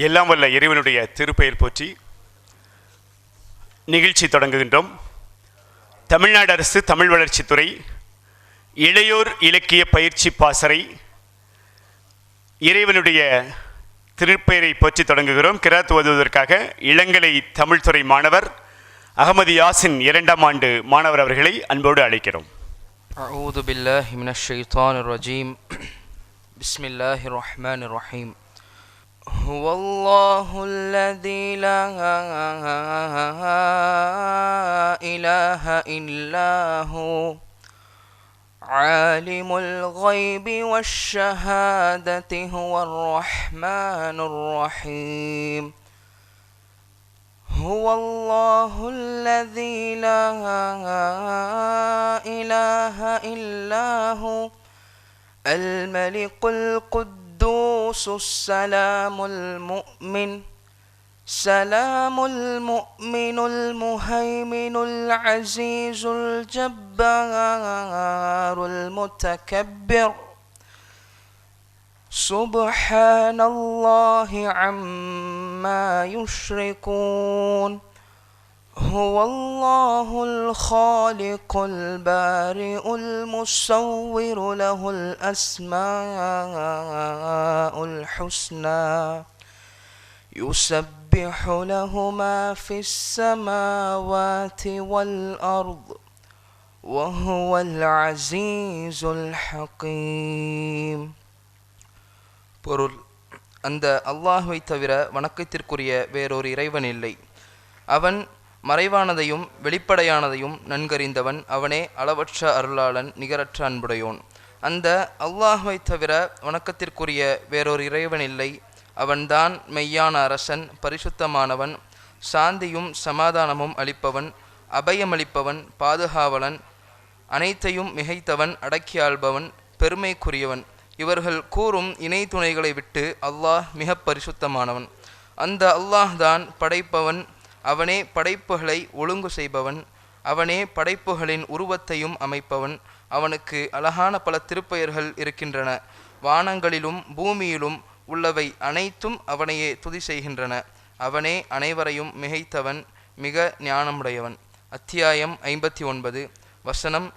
எல்லாம் வல்ல இறைவனுடைய திருப்பெயர் போற்றி நிகழ்ச்சி தொடங்குகின்றோம். தமிழ்நாடு அரசு தமிழ் வளர்ச்சித்துறை இளையோர் இலக்கிய பயிற்சி பாசறை இறைவனுடைய திருப்பெயரை போற்றி தொடங்குகிறோம். கிராத் ஓதுவதற்காக இளங்கலை தமிழ்துறை மாணவர் அகமது யாசின் 2ஆம் ஆண்டு மாணவர் அவர்களை அன்போடு அழைக்கிறோம். அஊது பில்லாஹி மினஷ் ஷைத்தானிர் ரஜீம். பிஸ்மில்லாஹிர் ரஹ்மானிர் ரஹீம். ஹுவல்லாஹுல் லஸீ லா இலாஹ இல்லாஹு ஆலிமுல் கைபி வஷ்ஷஹாததி ஹுவர் ரஹ்மானுர் ரஹீம். هو الله الذي لا إله إلا هو الملك القدوس السلام المؤمن المهيمن العزيز الجبار المتكبر سبحان الله عما يشركون. هو الله الخالق البارئ المصور له الأسماء الحسنى يسبح له ما في السماوات والأرض وهو العزيز الحكيم. பொருள்: அந்த அல்லாஹ்வை தவிர வணக்கத்திற்குரிய வேறொரு இறைவன் இல்லை. அவன் மறைவானதையும் வெளிப்படையானதையும் நன்கறிந்தவன். அவனே அளவற்ற அருளாளன், நிகரற்ற அன்புடையோன். அந்த அல்லாஹ்வை தவிர வணக்கத்திற்குரிய வேறொரு இறைவன் இல்லை. அவன்தான் மெய்யான அரசன், பரிசுத்தமானவன், சாந்தியும் சமாதானமும் அளிப்பவன், அபயமளிப்பவன், பாதுகாவலன், அனைத்தையும் மிகைத்தவன், அடக்கியாள்பவன், பெருமைக்குரியவன். இவர்கள் கூறும் இணை துணைகளை விட்டு அல்லாஹ் மிக பரிசுத்தமானவன். அந்த அல்லாஹ் தான் படைப்பவன். அவனே படைப்புகளை ஒழுங்கு செய்பவன். அவனே படைப்புகளின் உருவத்தையும் அமைப்பவன். அவனுக்கு அழகான பல திருப்பெயர்கள் இருக்கின்றன. வானங்களிலும் பூமியிலும் உள்ளவை அனைத்தும் அவனையே துதி செய்கின்றன. அவனே அனைவரையும் மிகைத்தவன், மிக ஞானமுடையவன். அத்தியாயம் 59 வசனம்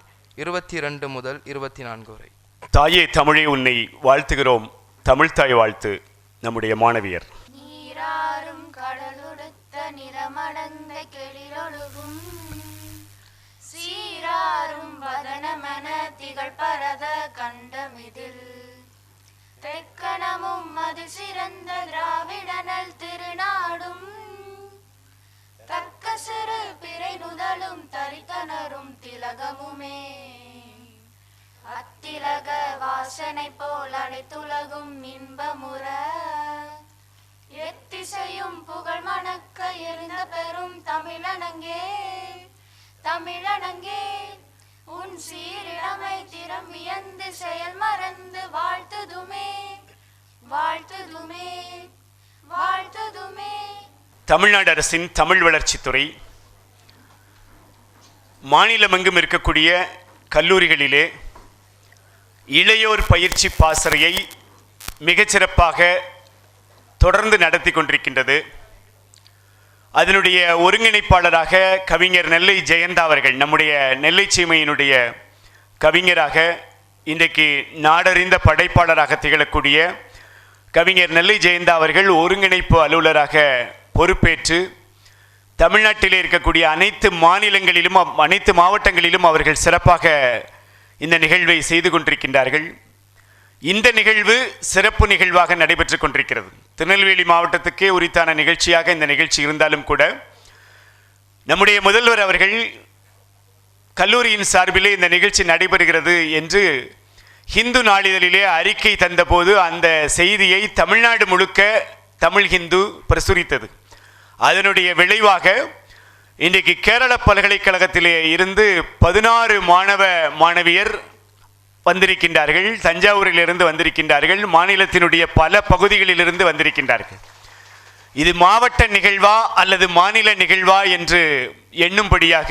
22 முதல் 24 வரை. தாயே தமிழே, உன்னை வாழ்த்துகிறோம். தமிழ்தாய் வாழ்த்து. நம்முடைய மாணவியர்: நீராறும் கடலுடுத்த நிறமடந்த கெளிரொழுகும் சீராறும் வதனமன திகழ் பரத கண்டமிதில் தெக்கணமும் அது சிறந்த திராவிடனல் திருநாடும் தக்க சிறு பிறை நுதலும் தரித்தனரும் திலகமுமே அத்திலக வாசனை போல் அனைத்துலகும் இன்பமுற எத்திசையும் புகழ் மணக்க எரிந்த பெரும் தமிழனங்கே தமிழனங்கே உன் சீரிழமை திறம் வியந்து செயல் மறந்து வாழ்த்துதுமே வாழ்த்துதுமே வாழ்த்துதுமே. தமிழ்நாடு அரசின் தமிழ் வளர்ச்சித்துறை மாநிலமெங்கும் இருக்கக்கூடிய கல்லூரிகளிலே இளையோர் பயிற்சி பாசறையை மிகச்சிறப்பாக தொடர்ந்து நடத்தி கொண்டிருக்கின்றது. அதனுடைய ஒருங்கிணைப்பாளராக கவிஞர் நெல்லை ஜெயந்தா அவர்கள், நம்முடைய நெல்லை சீமையினுடைய கவிஞராக, இன்றைக்கு நாடறிந்த படைப்பாளராக திகழக்கூடிய கவிஞர் நெல்லை ஜெயந்தா அவர்கள் ஒருங்கிணைப்பு அலுவலராக பொறுப்பேற்று தமிழ்நாட்டிலே இருக்கக்கூடிய அனைத்து மாநிலங்களிலும் அனைத்து மாவட்டங்களிலும் அவர்கள் சிறப்பாக இந்த நிகழ்வை செய்து கொண்டிருக்கின்றார்கள். இந்த நிகழ்வு சிறப்பு நிகழ்வாக நடைபெற்று கொண்டிருக்கிறது. திருநெல்வேலி மாவட்டத்துக்கே உரித்தான நிகழ்ச்சியாக இந்த நிகழ்ச்சி இருந்தாலும் கூட நம்முடைய முதல்வர் அவர்கள் கல்லூரியின் சார்பிலே இந்த நிகழ்ச்சி நடைபெறுகிறது என்று ஹிந்து நாளிதழிலே அறிக்கை தந்தபோது அந்த செய்தியை தமிழ்நாடு முழுக்க தமிழ் ஹிந்து பிரசுரித்தது. அதனுடைய விளைவாக இன்றைக்கு கேரள பல்கலைக்கழகத்திலே இருந்து 16 மாணவ மாணவியர் வந்திருக்கின்றார்கள். தஞ்சாவூரிலிருந்து வந்திருக்கின்றார்கள். மாநிலத்தினுடைய பல பகுதிகளிலிருந்து வந்திருக்கின்றார்கள். இது மாவட்ட நிகழ்வா அல்லது மாநில நிகழ்வா என்று எண்ணும்படியாக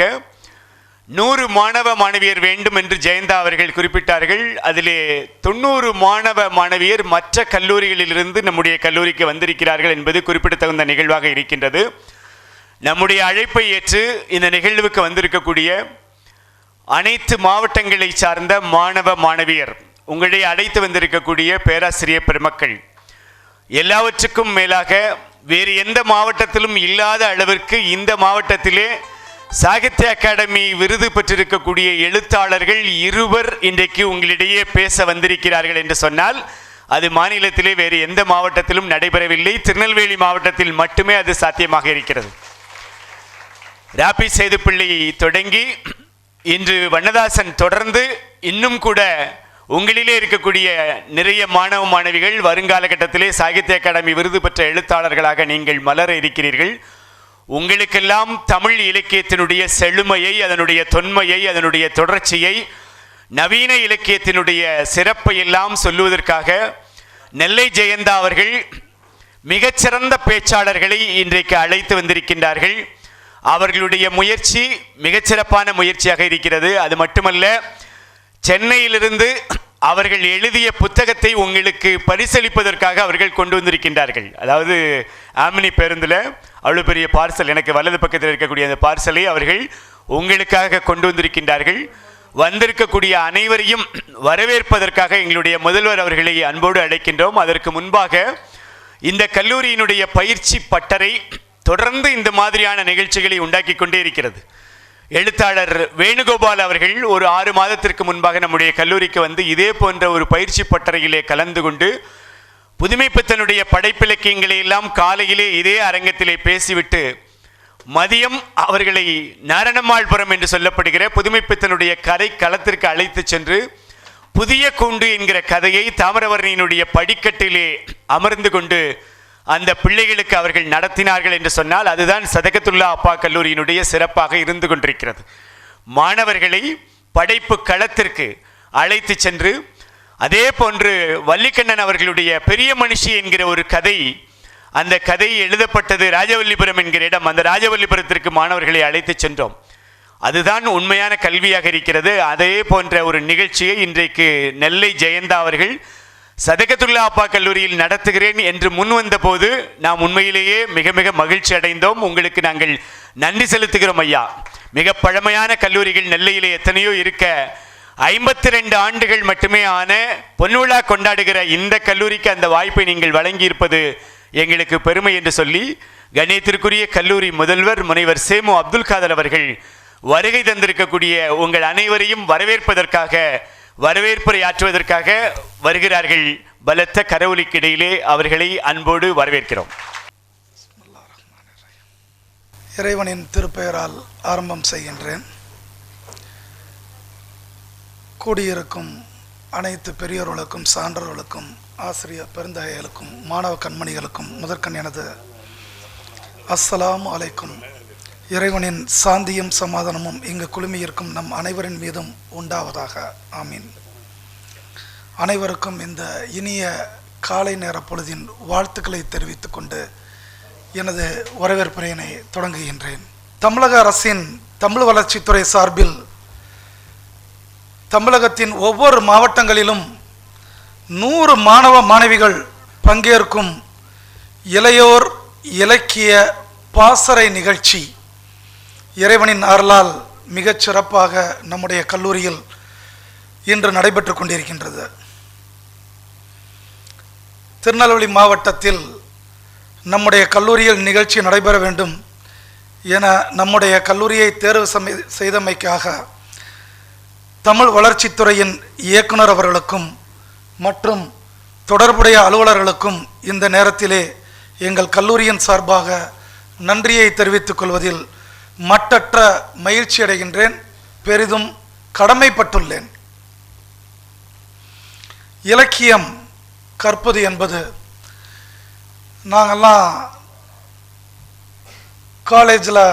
100 மாணவ மாணவியர் வேண்டும் என்று ஜெயந்தா அவர்கள் குறிப்பிட்டார்கள். அதிலே 90 மாணவ மாணவியர் மற்ற கல்லூரிகளிலிருந்து நம்முடைய கல்லூரிக்கு வந்திருக்கிறார்கள் என்பது குறிப்பிடத்தகுந்த நிகழ்வாக இருக்கின்றது. நம்முடைய அழைப்பை ஏற்று இந்த நிகழ்வுக்கு வந்திருக்கக்கூடிய அனைத்து மாவட்டங்களை சார்ந்த மாணவ மாணவியர், உங்களை அழைத்து வந்திருக்கக்கூடிய பேராசிரியர் பெருமக்கள், எல்லாவற்றுக்கும் மேலாக வேறு எந்த மாவட்டத்திலும் இல்லாத அளவிற்கு இந்த மாவட்டத்திலே சாகித்ய அகாடமி விருது பெற்றிருக்கக்கூடிய எழுத்தாளர்கள் 2 இன்றைக்கு உங்களிடையே பேச வந்திருக்கிறார்கள் என்று சொன்னால் அது மாநிலத்திலே வேறு எந்த மாவட்டத்திலும் நடைபெறவில்லை. திருநெல்வேலி மாவட்டத்தில் மட்டுமே அது சாத்தியமாக இருக்கிறது. ராபி சேதுப்பிள்ளை தொடங்கி இன்று வண்ணதாசன் தொடர்ந்து இன்னும் கூட உங்களிலே இருக்கக்கூடிய நிறைய மாணவ மாணவிகள் வருங்காலகட்டத்திலே சாகித்ய அகாடமி விருது பெற்ற எழுத்தாளர்களாக நீங்கள் மலர இருக்கிறீர்கள். உங்களுக்கெல்லாம் தமிழ் இலக்கியத்தினுடைய செழுமையை, அதனுடைய தொன்மையை, அதனுடைய தொடர்ச்சியை, நவீன இலக்கியத்தினுடைய சிறப்பை எல்லாம் சொல்லுவதற்காக நெல்லை ஜெயந்தா அவர்கள் மிகச்சிறந்த பேச்சாளர்களை இன்றைக்கு அழைத்து வந்திருக்கின்றார்கள். அவர்களுடைய முயற்சி மிகச்சிறப்பான முயற்சியாக இருக்கிறது. அது மட்டுமல்ல, சென்னையிலிருந்து அவர்கள் எழுதிய புத்தகத்தை உங்களுக்கு பரிசளிப்பதற்காக அவர்கள் கொண்டு வந்திருக்கின்றார்கள். அதாவது ஆமினி பேருந்தில் அவ்வளோ பெரிய பார்சல், எனக்கு வலது பக்கத்தில் இருக்கக்கூடிய அந்த பார்சலை அவர்கள் உங்களுக்காக கொண்டு வந்திருக்கின்றார்கள். வந்திருக்கக்கூடிய அனைவரையும் வரவேற்பதற்காக எங்களுடைய முதல்வர் அவர்களை அன்போடு அழைக்கின்றோம். அதற்கு முன்பாக இந்த கல்லூரியினுடைய பயிற்சி பட்டறை தொடர்ந்து இந்த மாதிரியான நிகழ்ச்சிகளை உண்டாக்கி கொண்டே இருக்கிறது. எழுத்தாளர் வேணுகோபால் அவர்கள் ஒரு 6 மாதத்திற்கு முன்பாக நம்முடைய கல்லூரிக்கு வந்து இதே போன்ற ஒரு பயிற்சி பட்டறையிலே கலந்து கொண்டு புதுமைப்பித்தனுடைய படைப்பிலக்கியங்களை எல்லாம் காலையிலே இதே அரங்கத்திலே பேசிவிட்டு மதியம் அவர்களை நாரணம்மாள்புரம் என்று சொல்லப்படுகிற புதுமைப்பித்தனுடைய கதை களத்திற்கு அழைத்து சென்று புதிய கூண்டு என்கிற கதையை தாமிரவர்ணியினுடைய படிக்கட்டிலே அமர்ந்து கொண்டு அந்த பிள்ளைகளுக்கு அவர்கள் நடத்தினார்கள் என்று சொன்னால் அதுதான் சதகத்துல்லா அப்பா கல்லூரியினுடைய சிறப்பாக இருந்து கொண்டிருக்கிறது. மாணவர்களை படைப்பு களத்திற்கு அழைத்து சென்று, அதே போன்று வள்ளிக்கண்ணன் அவர்களுடைய பெரிய மனுஷி என்கிற ஒரு கதை, அந்த கதை எழுதப்பட்டது ராஜவல்லிபுரம் என்கிற இடம், அந்த ராஜவல்லிபுரத்திற்கு மாணவர்களை அழைத்து சென்றோம். அதுதான் உண்மையான கல்வியாக இருக்கிறது. அதே போன்ற ஒரு நிகழ்ச்சியை இன்றைக்கு நெல்லை ஜெயந்தா அவர்கள் சதகத்துல்லா அப்பா கல்லூரியில் நடத்துகிறேன் என்று முன் வந்த போது நாம் உண்மையிலேயே மிக மிக மகிழ்ச்சி அடைந்தோம். உங்களுக்கு நாங்கள் நன்றி செலுத்துகிறோம் ஐயா. மிக பழமையான கல்லூரிகள் நெல்லையிலே எத்தனையோ இருக்க 52 ஆண்டுகள் மட்டுமே ஆன பொன்விழா கொண்டாடுகிற இந்த கல்லூரிக்கு அந்த வாய்ப்பை நீங்கள் வழங்கியிருப்பது எங்களுக்கு பெருமை என்று சொல்லி கணியத்திற்குரிய கல்லூரி முதல்வர் முனைவர் சேமு அப்துல் காதர் அவர்கள் வருகை தந்திருக்கக்கூடிய உங்கள் அனைவரையும் வரவேற்பதற்காக, வரவேற்புரை ஆற்றுவதற்காக வருகிறார்கள். பலத்த கரவொலிக்கு இடையிலே அவர்களை அன்போடு வரவேற்கிறோம். இறைவனின் திருப்பெயரால் ஆரம்பம் செய்கின்றேன். கூடியிருக்கும் அனைத்து பெரியோர்களுக்கும், சான்றோர்களுக்கும், ஆசிரியர் பெருந்தகைகளுக்கும், மாணவ கண்மணிகளுக்கும் முதற்கண் எனது அஸ்ஸலாமு அலைக்கும். இறைவனின் சாந்தியும் சமாதானமும் இங்கு குழுமியிருக்கும் நம் அனைவரின் மீதும் உண்டாவதாக. ஆமீன். அனைவருக்கும் இந்த இனிய காலை நேர பொழுதின் வாழ்த்துக்களை தெரிவித்துக் கொண்டு எனது வரவேற்புரையினை தொடங்குகின்றேன். தமிழக அரசின் தமிழ் வளர்ச்சித்துறை சார்பில் தமிழகத்தின் ஒவ்வொரு மாவட்டங்களிலும் 100 மாணவ மாணவிகள் பங்கேற்கும் இளையோர் இலக்கிய பாசறை நிகழ்ச்சி இறைவனின் அருளால் மிகச் சிறப்பாக நம்முடைய கல்லூரியில் இன்று நடைபெற்று கொண்டிருக்கின்றது. திருநெல்வேலி மாவட்டத்தில் நம்முடைய கல்லூரியில் நிகழ்ச்சி நடைபெற வேண்டும் என நம்முடைய கல்லூரியை தேர்வு செய்தமைக்காக தமிழ் வளர்ச்சித்துறையின் இயக்குனர் அவர்களுக்கும் மற்றும் தொடர்புடைய அலுவலர்களுக்கும் இந்த நேரத்திலே எங்கள் கல்லூரியின் சார்பாக நன்றியை தெரிவித்துக் கொள்வதில் மட்டற்ற மகிழ்ச்சி அடைகின்றேன், பெரிதும் கடமைப்பட்டுள்ளேன். இலக்கியம் கற்பது என்பது, நாங்கள்லாம் காலேஜில்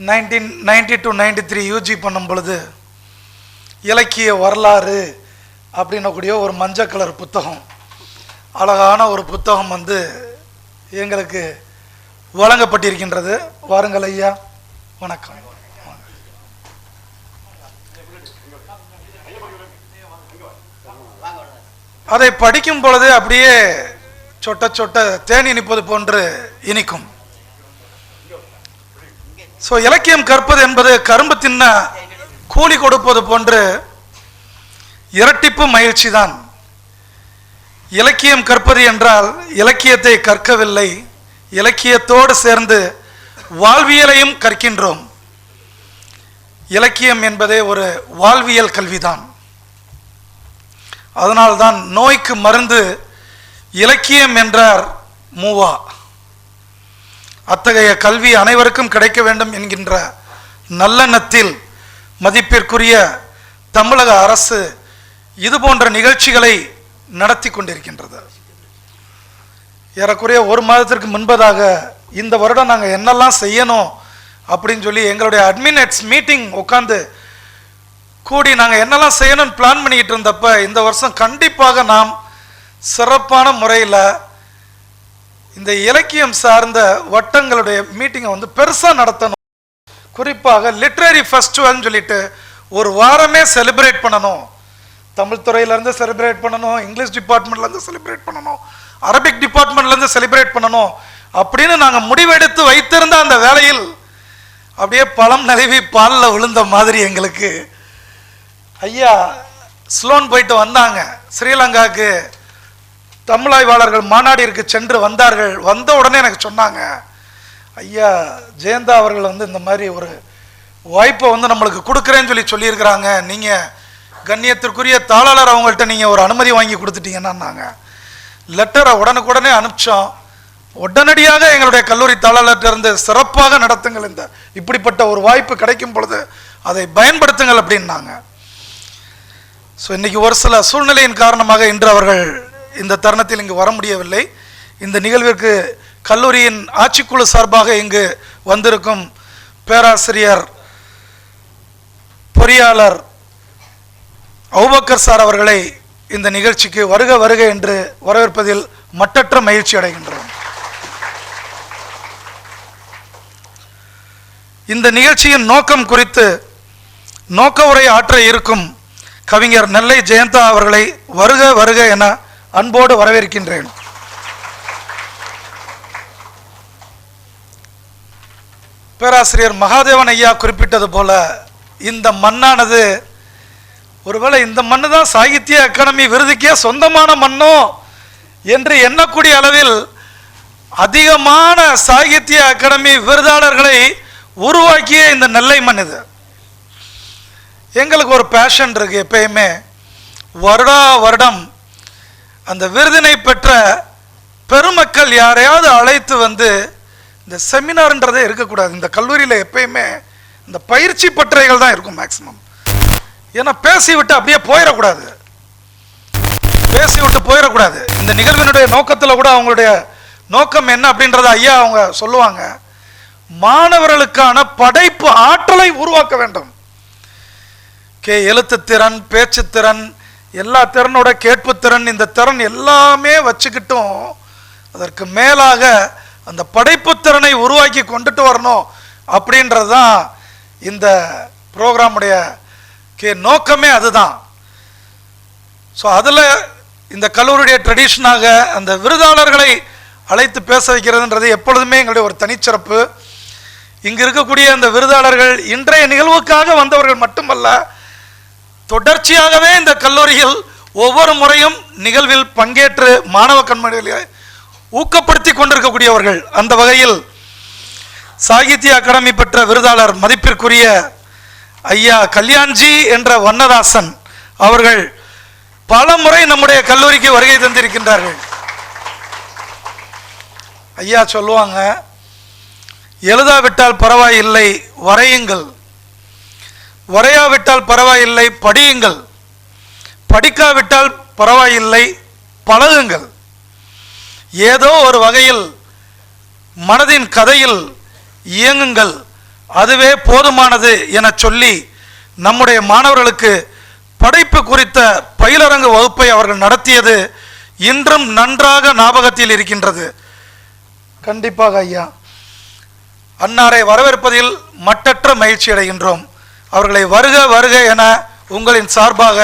1992-93 யூஜி பண்ணும் பொழுது இலக்கிய வரலாறு அப்படின்னக்கூடிய ஒரு மஞ்சள் கலர் புத்தகம், அழகான ஒரு புத்தகம் எங்களுக்கு வழங்கப்பட்டிருக்கின்றது. வாருங்கள் ஐயா, வணக்கம். அதை படிக்கும் பொழுது அப்படியே சொட்ட சொட்ட தேன் இனிப்பது போன்று இனிக்கும். ஸோ இலக்கியம் கற்பது என்பது கரும்பு தின்ன கூலி கொடுப்பது போன்று இரட்டிப்பு மகிழ்ச்சி தான். இலக்கியம் கற்பது என்றால் இலக்கியத்தை கற்கவில்லை, இலக்கியத்தோடு சேர்ந்து வாழ்வியலையும் கற்கின்றோம். இலக்கியம் என்பதே ஒரு வாழ்வியல் கல்விதான். அதனால்தான் நோய்க்கு மருந்து இலக்கியம் என்றார் மூவா. அத்தகைய கல்வி அனைவருக்கும் கிடைக்க வேண்டும் என்கின்ற நல்லெண்ணத்தில் மதிப்பிற்குரிய தமிழக அரசு இது போன்ற நிகழ்ச்சிகளை நடத்தி கொண்டிருக்கின்றது. ஏறக்குறைய ஒரு மாதத்திற்கு முன்பதாக இந்த வருடம் நாங்கள் என்னெல்லாம் செய்யணும் அப்படின்னு சொல்லி எங்களுடைய அட்மினேட்ஸ் மீட்டிங் உட்காந்து கூடி நாங்கள் என்னெல்லாம் செய்யணும்னு பிளான் பண்ணிக்கிட்டு இருந்தப்ப இந்த வருஷம் கண்டிப்பாக நாம் சிறப்பான முறையில் இந்த இலக்கியம் சார்ந்த வட்டங்களுடைய மீட்டிங்கை வந்து பெருசாக நடத்தணும். குறிப்பாக லிட்ரரி ஃபெஸ்டிவல்னு சொல்லிட்டு ஒரு வாரமே செலிப்ரேட் பண்ணணும். தமிழ் துறையிலேருந்து செலிப்ரேட் பண்ணணும், இங்கிலீஷ் டிபார்ட்மெண்ட்லேருந்து செலிப்ரேட் பண்ணணும், அரபிக் டிபார்ட்மெண்ட்லேருந்து செலிப்ரேட் பண்ணணும் அப்படின்னு நாங்கள் முடிவெடுத்து வைத்திருந்த அந்த வேளையில் அப்படியே பழம் நழுவி பாலில் விழுந்த மாதிரி எங்களுக்கு ஐயா ஸ்லோன் போயிட்டு வந்தாங்க. ஸ்ரீலங்காவுக்கு தமிழாய்வாளர்கள் மாநாடிற்கு சென்று வந்தார்கள். வந்த உடனே எனக்கு சொன்னாங்க, ஐயா ஜெயந்தா அவர்கள் வந்து இந்த மாதிரி ஒரு வாய்ப்பை வந்து நம்மளுக்கு கொடுக்குறேன்னு சொல்லியிருக்கிறாங்க. நீங்கள் கண்ணியத்திற்குரிய தாளாளர் அவங்கள்ட்ட நீங்கள் ஒரு அனுமதி வாங்கி கொடுத்துட்டீங்கன்னா லெட்டரை உடனுக்குடனே அனுப்பிச்சோம். உடனடியாக எங்களுடைய கல்லூரி தாளாளர்கிட்ட சிறப்பாக நடத்துங்கள், இந்த இப்படிப்பட்ட ஒரு வாய்ப்பு கிடைக்கும் பொழுது அதை பயன்படுத்துங்கள் அப்படின்னாங்க. ஸோ இன்றைக்கி ஒரு சில சூழ்நிலையின் காரணமாக இன்று அவர்கள் இந்த தருணத்தில் இங்கு வர முடியவில்லை. இந்த நிகழ்விற்கு கல்லூரியின் ஆட்சிக்குழு சார்பாக இங்கு வந்திருக்கும் பேராசிரியர் பொறியாளர் அபூபக்கர் சார் அவர்களை இந்த நிகழ்ச்சிக்கு வருக வருக என்று வரவேற்பதில் மட்டற்ற மகிழ்ச்சி அடைகின்றோம். இந்த நிகழ்ச்சியின் நோக்கம் குறித்து நோக்க உரை ஆற்ற இருக்கும் கவிஞர் நெல்லை ஜெயந்தா அவர்களை வருக வருக என அன்போடு வரவேற்கின்றேன். பேராசிரியர் மகாதேவன் ஐயா குறிப்பிட்டது போல இந்த மண்ணானது ஒருவேளை இந்த மண்ணு தான் சாகித்ய அகாடமி விருதுக்கே சொந்தமான மண்ணோ என்று எண்ணக்கூடிய அளவில் அதிகமான சாகித்ய அகாடமி விருதாளர்களை உருவாக்கிய இந்த நெல்லை மண் இது. எங்களுக்கு ஒரு பேஷன் இருக்கு. எப்பயுமே வருடா வருடம் அந்த விருதினை பெற்ற பெருமக்கள் யாரையாவது அழைத்து வந்து இந்த செமினார்ன்றதே இருக்கக்கூடாது. இந்த கல்லூரியில் எப்பயுமே இந்த பயிற்சி பட்டறைகள் தான் இருக்கும் மேக்சிமம். ஏன்னா பேசிவிட்டு அப்படியே போயிடக்கூடாது, பேசிவிட்டு போயிடக்கூடாது. இந்த நிகழ்வினுடைய நோக்கத்தில் கூட அவங்களுடைய நோக்கம் என்ன அப்படின்றத ஐயா அவங்க சொல்லுவாங்க. மாணவர்களுக்கான படைப்பு ஆற்றலை உருவாக்க வேண்டும். எழுத்து திறன், பேச்சு திறன், எல்லா திறனோட கேட்பு திறன், இந்த திறன் எல்லாமே வச்சுக்கிட்டும் அதற்கு மேலாக அந்த படைப்பு திறனை உருவாக்கி கொண்டுட்டு வரணும் அப்படின்றது தான் இந்த ப்ரோக்ராமுடைய நோக்கமே அதுதான். ஸோ அதில் இந்த கல்லூரியுடைய ட்ரெடிஷனாக அந்த விருதாளர்களை அழைத்து பேச வைக்கிறதுன்றது எப்பொழுதுமே எங்களுடைய ஒரு தனிச்சிறப்பு. இங்கு இருக்கக்கூடிய அந்த விருதாளர்கள் இன்றைய நிகழ்வுக்காக வந்தவர்கள் மட்டுமல்ல, தொடர்ச்சியாகவே இந்த கல்லூரியில் ஒவ்வொரு முறையும் நிகழ்வில் பங்கேற்று மாணவ கண்மணிகளை ஊக்கப்படுத்தி கொண்டிருக்கக்கூடியவர்கள். அந்த வகையில் சாகித்ய அகாடமி பெற்ற விருதாளர் மதிப்பிற்குரிய ஐயா கல்யாண்ஜி என்ற வண்ணதாசன் அவர்கள் பல முறை நம்முடைய கல்லூரிக்கு வருகை தந்திருக்கின்றார்கள். ஐயா சொல்லுவாங்க, எழுதாவிட்டால் பரவாயில்லை வரையுங்கள், வரையாவிட்டால் பரவாயில்லை படியுங்கள், படிக்காவிட்டால் பரவாயில்லை பழகுங்கள், ஏதோ ஒரு வகையில் மனதின் கதையில் இயங்குங்கள், அதுவே போதுமானது என சொல்லி நம்முடைய மாணவர்களுக்கு படைப்பு குறித்த பயிலரங்கு வகுப்பை அவர்கள் நடத்தியது இன்றும் நன்றாக ஞாபகத்தில் இருக்கின்றது. கண்டிப்பாக ஐயா அன்னாரை வரவேற்பதில் மட்டற்ற மகிழ்ச்சி அடைகின்றோம். அவர்களை வருக வருக என உங்களின் சார்பாக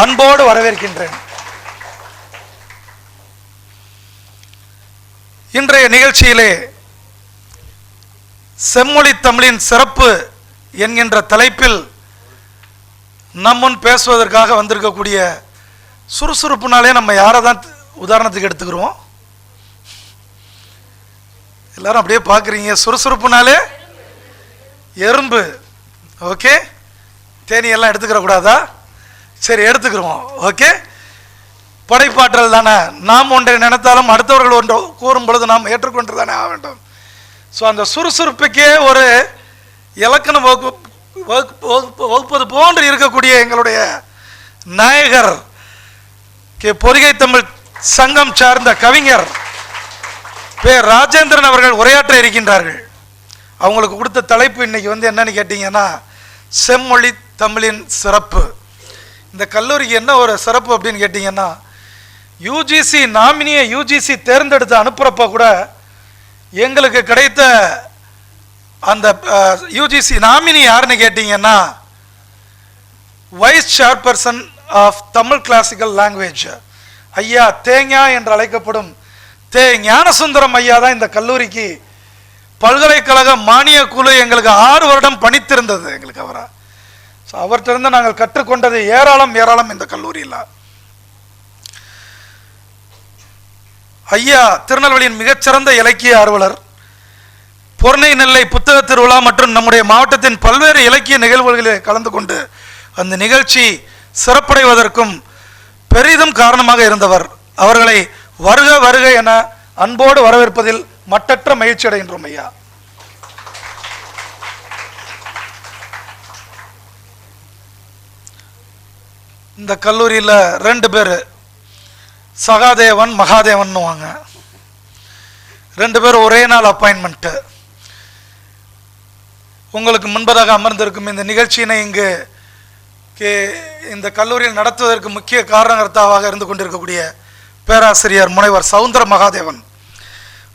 அன்போடு வரவேற்கின்றேன். இன்றைய நிகழ்ச்சியிலே செம்மொழி தமிழின் சிறப்பு என்கின்ற தலைப்பில் நம்முன் பேசுவதற்காக வந்திருக்கக்கூடிய சுறுசுறுப்புனாலே நம்ம யாரை தான் உதாரணத்துக்கு எடுத்துக்கிறோம்? எல்லாரும் அப்படியே பார்க்குறீங்க. சுறுசுறுப்புனாலே எறும்பு. ஓகே, தேனியெல்லாம் எடுத்துக்கிற கூடாதா? சரி, எடுத்துக்கிறோம். ஓகே, படைப்பாற்றல் தானே. நாம் ஒன்றை நினைத்தாலும் அடுத்தவர்கள் ஒன்று கூறும் பொழுது நாம் ஏற்றுக்கொண்டு தானே ஆக வேண்டும். ஸோ அந்த சுறுசுறுப்புக்கே ஒரு இலக்கணம் வகுப்பது போன்று இருக்கக்கூடிய எங்களுடைய நாயகர் பொதிகை தமிழ் சங்கம் சார்ந்த கவிஞர் பேர் ராஜேந்திரன் அவர்கள் உரையாற்ற இருக்கின்றார்கள். அவங்களுக்கு கொடுத்த தலைப்பு இன்னைக்கு என்னன்னு கேட்டீங்கன்னா, செம்மொழி தமிழின் சிறப்பு. இந்த கல்லூரிக்கு என்ன ஒரு சிறப்பு அப்படின்னு கேட்டீங்கன்னா, யூஜிசி நாமினியை யூஜிசி தேர்ந்தெடுத்து அனுப்புறப்ப கூட எங்களுக்கு கிடைத்த அந்த யூஜிசி நாமினி யாருன்னு கேட்டீங்கன்னா, vice chairperson of Tamil classical language ஐயா தேஞா என்று அழைக்கப்படும் தே ஞானசுந்தரம் ஐயா தான் இந்த கல்லூரிக்கு பல்கலைக்கழக மானிய குழு எங்களுக்கு 6 வருடம் பணித்திருந்தது. எங்களுக்கு அவரை அவர்கிட்ட நாங்கள் கற்றுக்கொண்டது ஏராளம் ஏராளம். இந்த கல்லூரியில் ஐயா திருநெல்வேலியின் மிகச்சிறந்த இலக்கிய ஆர்வலர், பொர்ணை நெல்லை புத்தக திருவிழா மற்றும் நம்முடைய மாவட்டத்தின் பல்வேறு இலக்கிய நிகழ்வுகளில் கலந்து கொண்டு அந்த நிகழ்ச்சி சிறப்படைவதற்கும் பெரிதும் காரணமாக இருந்தவர். அவர்களை வருக வருக என அன்போடு வரவேற்பதில் மட்டற்ற மகிழ்ச்சி அடைகின்றோம். ஐயா, இந்த கல்லூரியில் 2 பேர் சகாதேவன் மகாதேவன் வாங்க, 2 பேர் ஒரே நாள் அப்பாயின்மெண்ட்டு. உங்களுக்கு முன்பதாக அமர்ந்திருக்கும் இந்த நிகழ்ச்சியினை இங்கு இந்த கல்லூரியில் நடத்துவதற்கு முக்கிய காரணகர்த்தாவாக இருந்து கொண்டிருக்கக்கூடிய பேராசிரியர் முனைவர் சவுந்தர மகாதேவன்,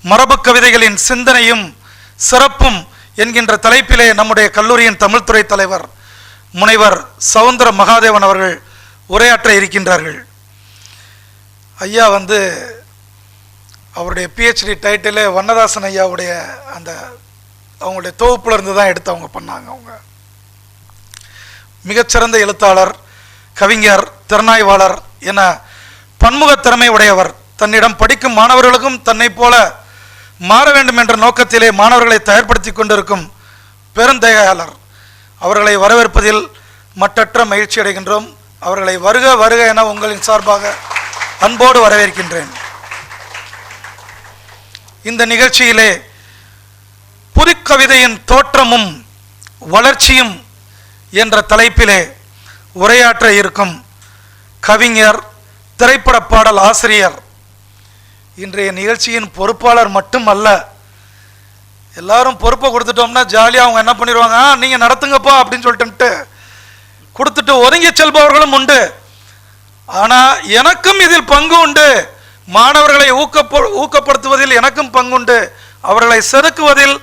மரபு கவிதைகளின் சிந்தனையும் சிறப்பும் என்கின்ற தலைப்பிலே நம்முடைய கல்லூரியின் தமிழ்துறை தலைவர் முனைவர் சவுந்தர மகாதேவன் அவர்கள் உரையாற்ற இருக்கின்றார்கள். ஐயா அவருடைய பிஹெச்டி டைட்டிலே வண்ணதாசன் ஐயாவுடைய அந்த அவங்களுடைய தொகுப்புல இருந்து தான் எடுத்து அவங்க பண்ணாங்க. அவங்க மிகச்சிறந்த எழுத்தாளர், கவிஞர், திறனாய்வாளர் என பன்முக திறமை உடையவர். தன்னிடம் படிக்கும் மாணவர்களுக்கும் தன்னை போல மாற வேண்டும் என்ற நோக்கத்திலே மாணவர்களை தயார்படுத்தி கொண்டிருக்கும் பெருந்தகையாளர். அவர்களை வரவேற்பதில் மட்டற்ற மகிழ்ச்சி அடைகின்றோம். அவர்களை வருக வருக என உங்களின் சார்பாக அன்போடு வரவேற்கின்றேன். இந்த நிகழ்ச்சியிலே புதுக்கவிதையின் தோற்றமும் வளர்ச்சியும் என்ற தலைப்பிலே உரையாற்ற இருக்கும் கவிஞர், திரைப்பட பாடல் ஆசிரியர், இன்றைய நிகழ்ச்சியின் பொறுப்பாளர் மட்டும் அல்ல. எல்லாரும் பொறுப்பை கொடுத்துட்டோம்னா ஜாலியாக அவங்க என்ன பண்ணிடுவாங்க, நீங்கள் நடத்துங்கப்பா அப்படின்னு சொல்லிட்டு கொடுத்துட்டு ஒதுங்கி செல்பவர்களும் உண்டு. ஆனால் எனக்கும் இதில் பங்கு உண்டு, மாணவர்களை ஊக்கப்படுத்துவதில் எனக்கும் பங்குண்டு, அவர்களை செதுக்குவதில்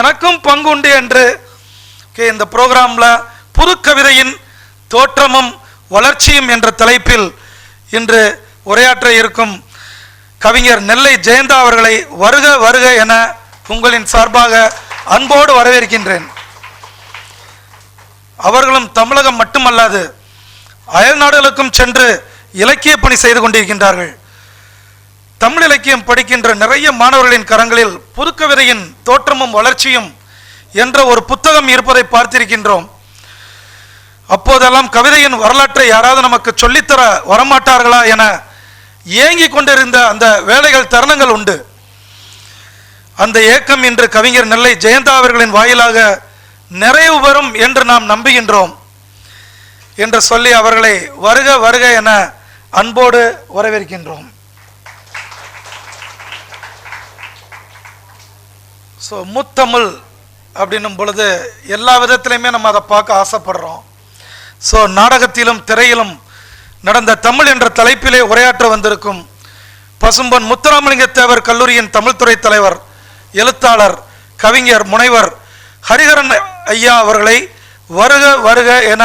எனக்கும் பங்குண்டு என்று இந்த ப்ரோக்ராமில் புது கவிதையின் தோற்றமும் வளர்ச்சியும் என்ற தலைப்பில் இன்று உரையாற்ற இருக்கும் கவிஞர் நெல்லை ஜெயந்தா அவர்களை வருக வருக என உங்களின் சார்பாக அன்போடு வரவேற்கின்றேன். அவர்களும் தமிழகம் மட்டுமல்லாது அயல் நாடுகளுக்கும் சென்று இலக்கிய பணி செய்து கொண்டிருக்கின்றார்கள். தமிழ் இலக்கியம் படிக்கின்ற நிறைய மாணவர்களின் கரங்களில் புதுக்கவிதையின் தோற்றமும் வளர்ச்சியும் என்ற ஒரு புத்தகம் இருப்பதை பார்த்திருக்கின்றோம். அப்போதெல்லாம் கவிதையின் வரலாற்றை யாராவது நமக்கு சொல்லித்தர வரமாட்டார்களா என ஏங்கி கொண்டிருந்த அந்த வேலைகள் தருணங்கள் உண்டு. அந்த ஏக்கம் இன்று கவிஞர் நெல்லை ஜெயந்தா அவர்களின் வாயிலாக நிறைவு பெறும் என்று நாம் நம்புகின்றோம் என்று சொல்லி அவர்களை வருக வருக என அன்போடு வரவேற்கின்றோம். ஸோ முத்தமிழ் அப்படின்னும் பொழுது எல்லா விதத்திலையுமே நம்ம அதை பார்க்க ஆசைப்படுறோம். ஸோ நாடகத்திலும் திரையிலும் நடந்த தமிழ் என்ற தலைப்பிலே உரையாற்ற வந்திருக்கும் பசும்பொன் முத்துராமலிங்க தேவர் கல்லூரியின் தமிழ்துறை தலைவர், எழுத்தாளர், கவிஞர், முனைவர் ஹரிஹரன் ஐயா அவர்களை வருக வருக என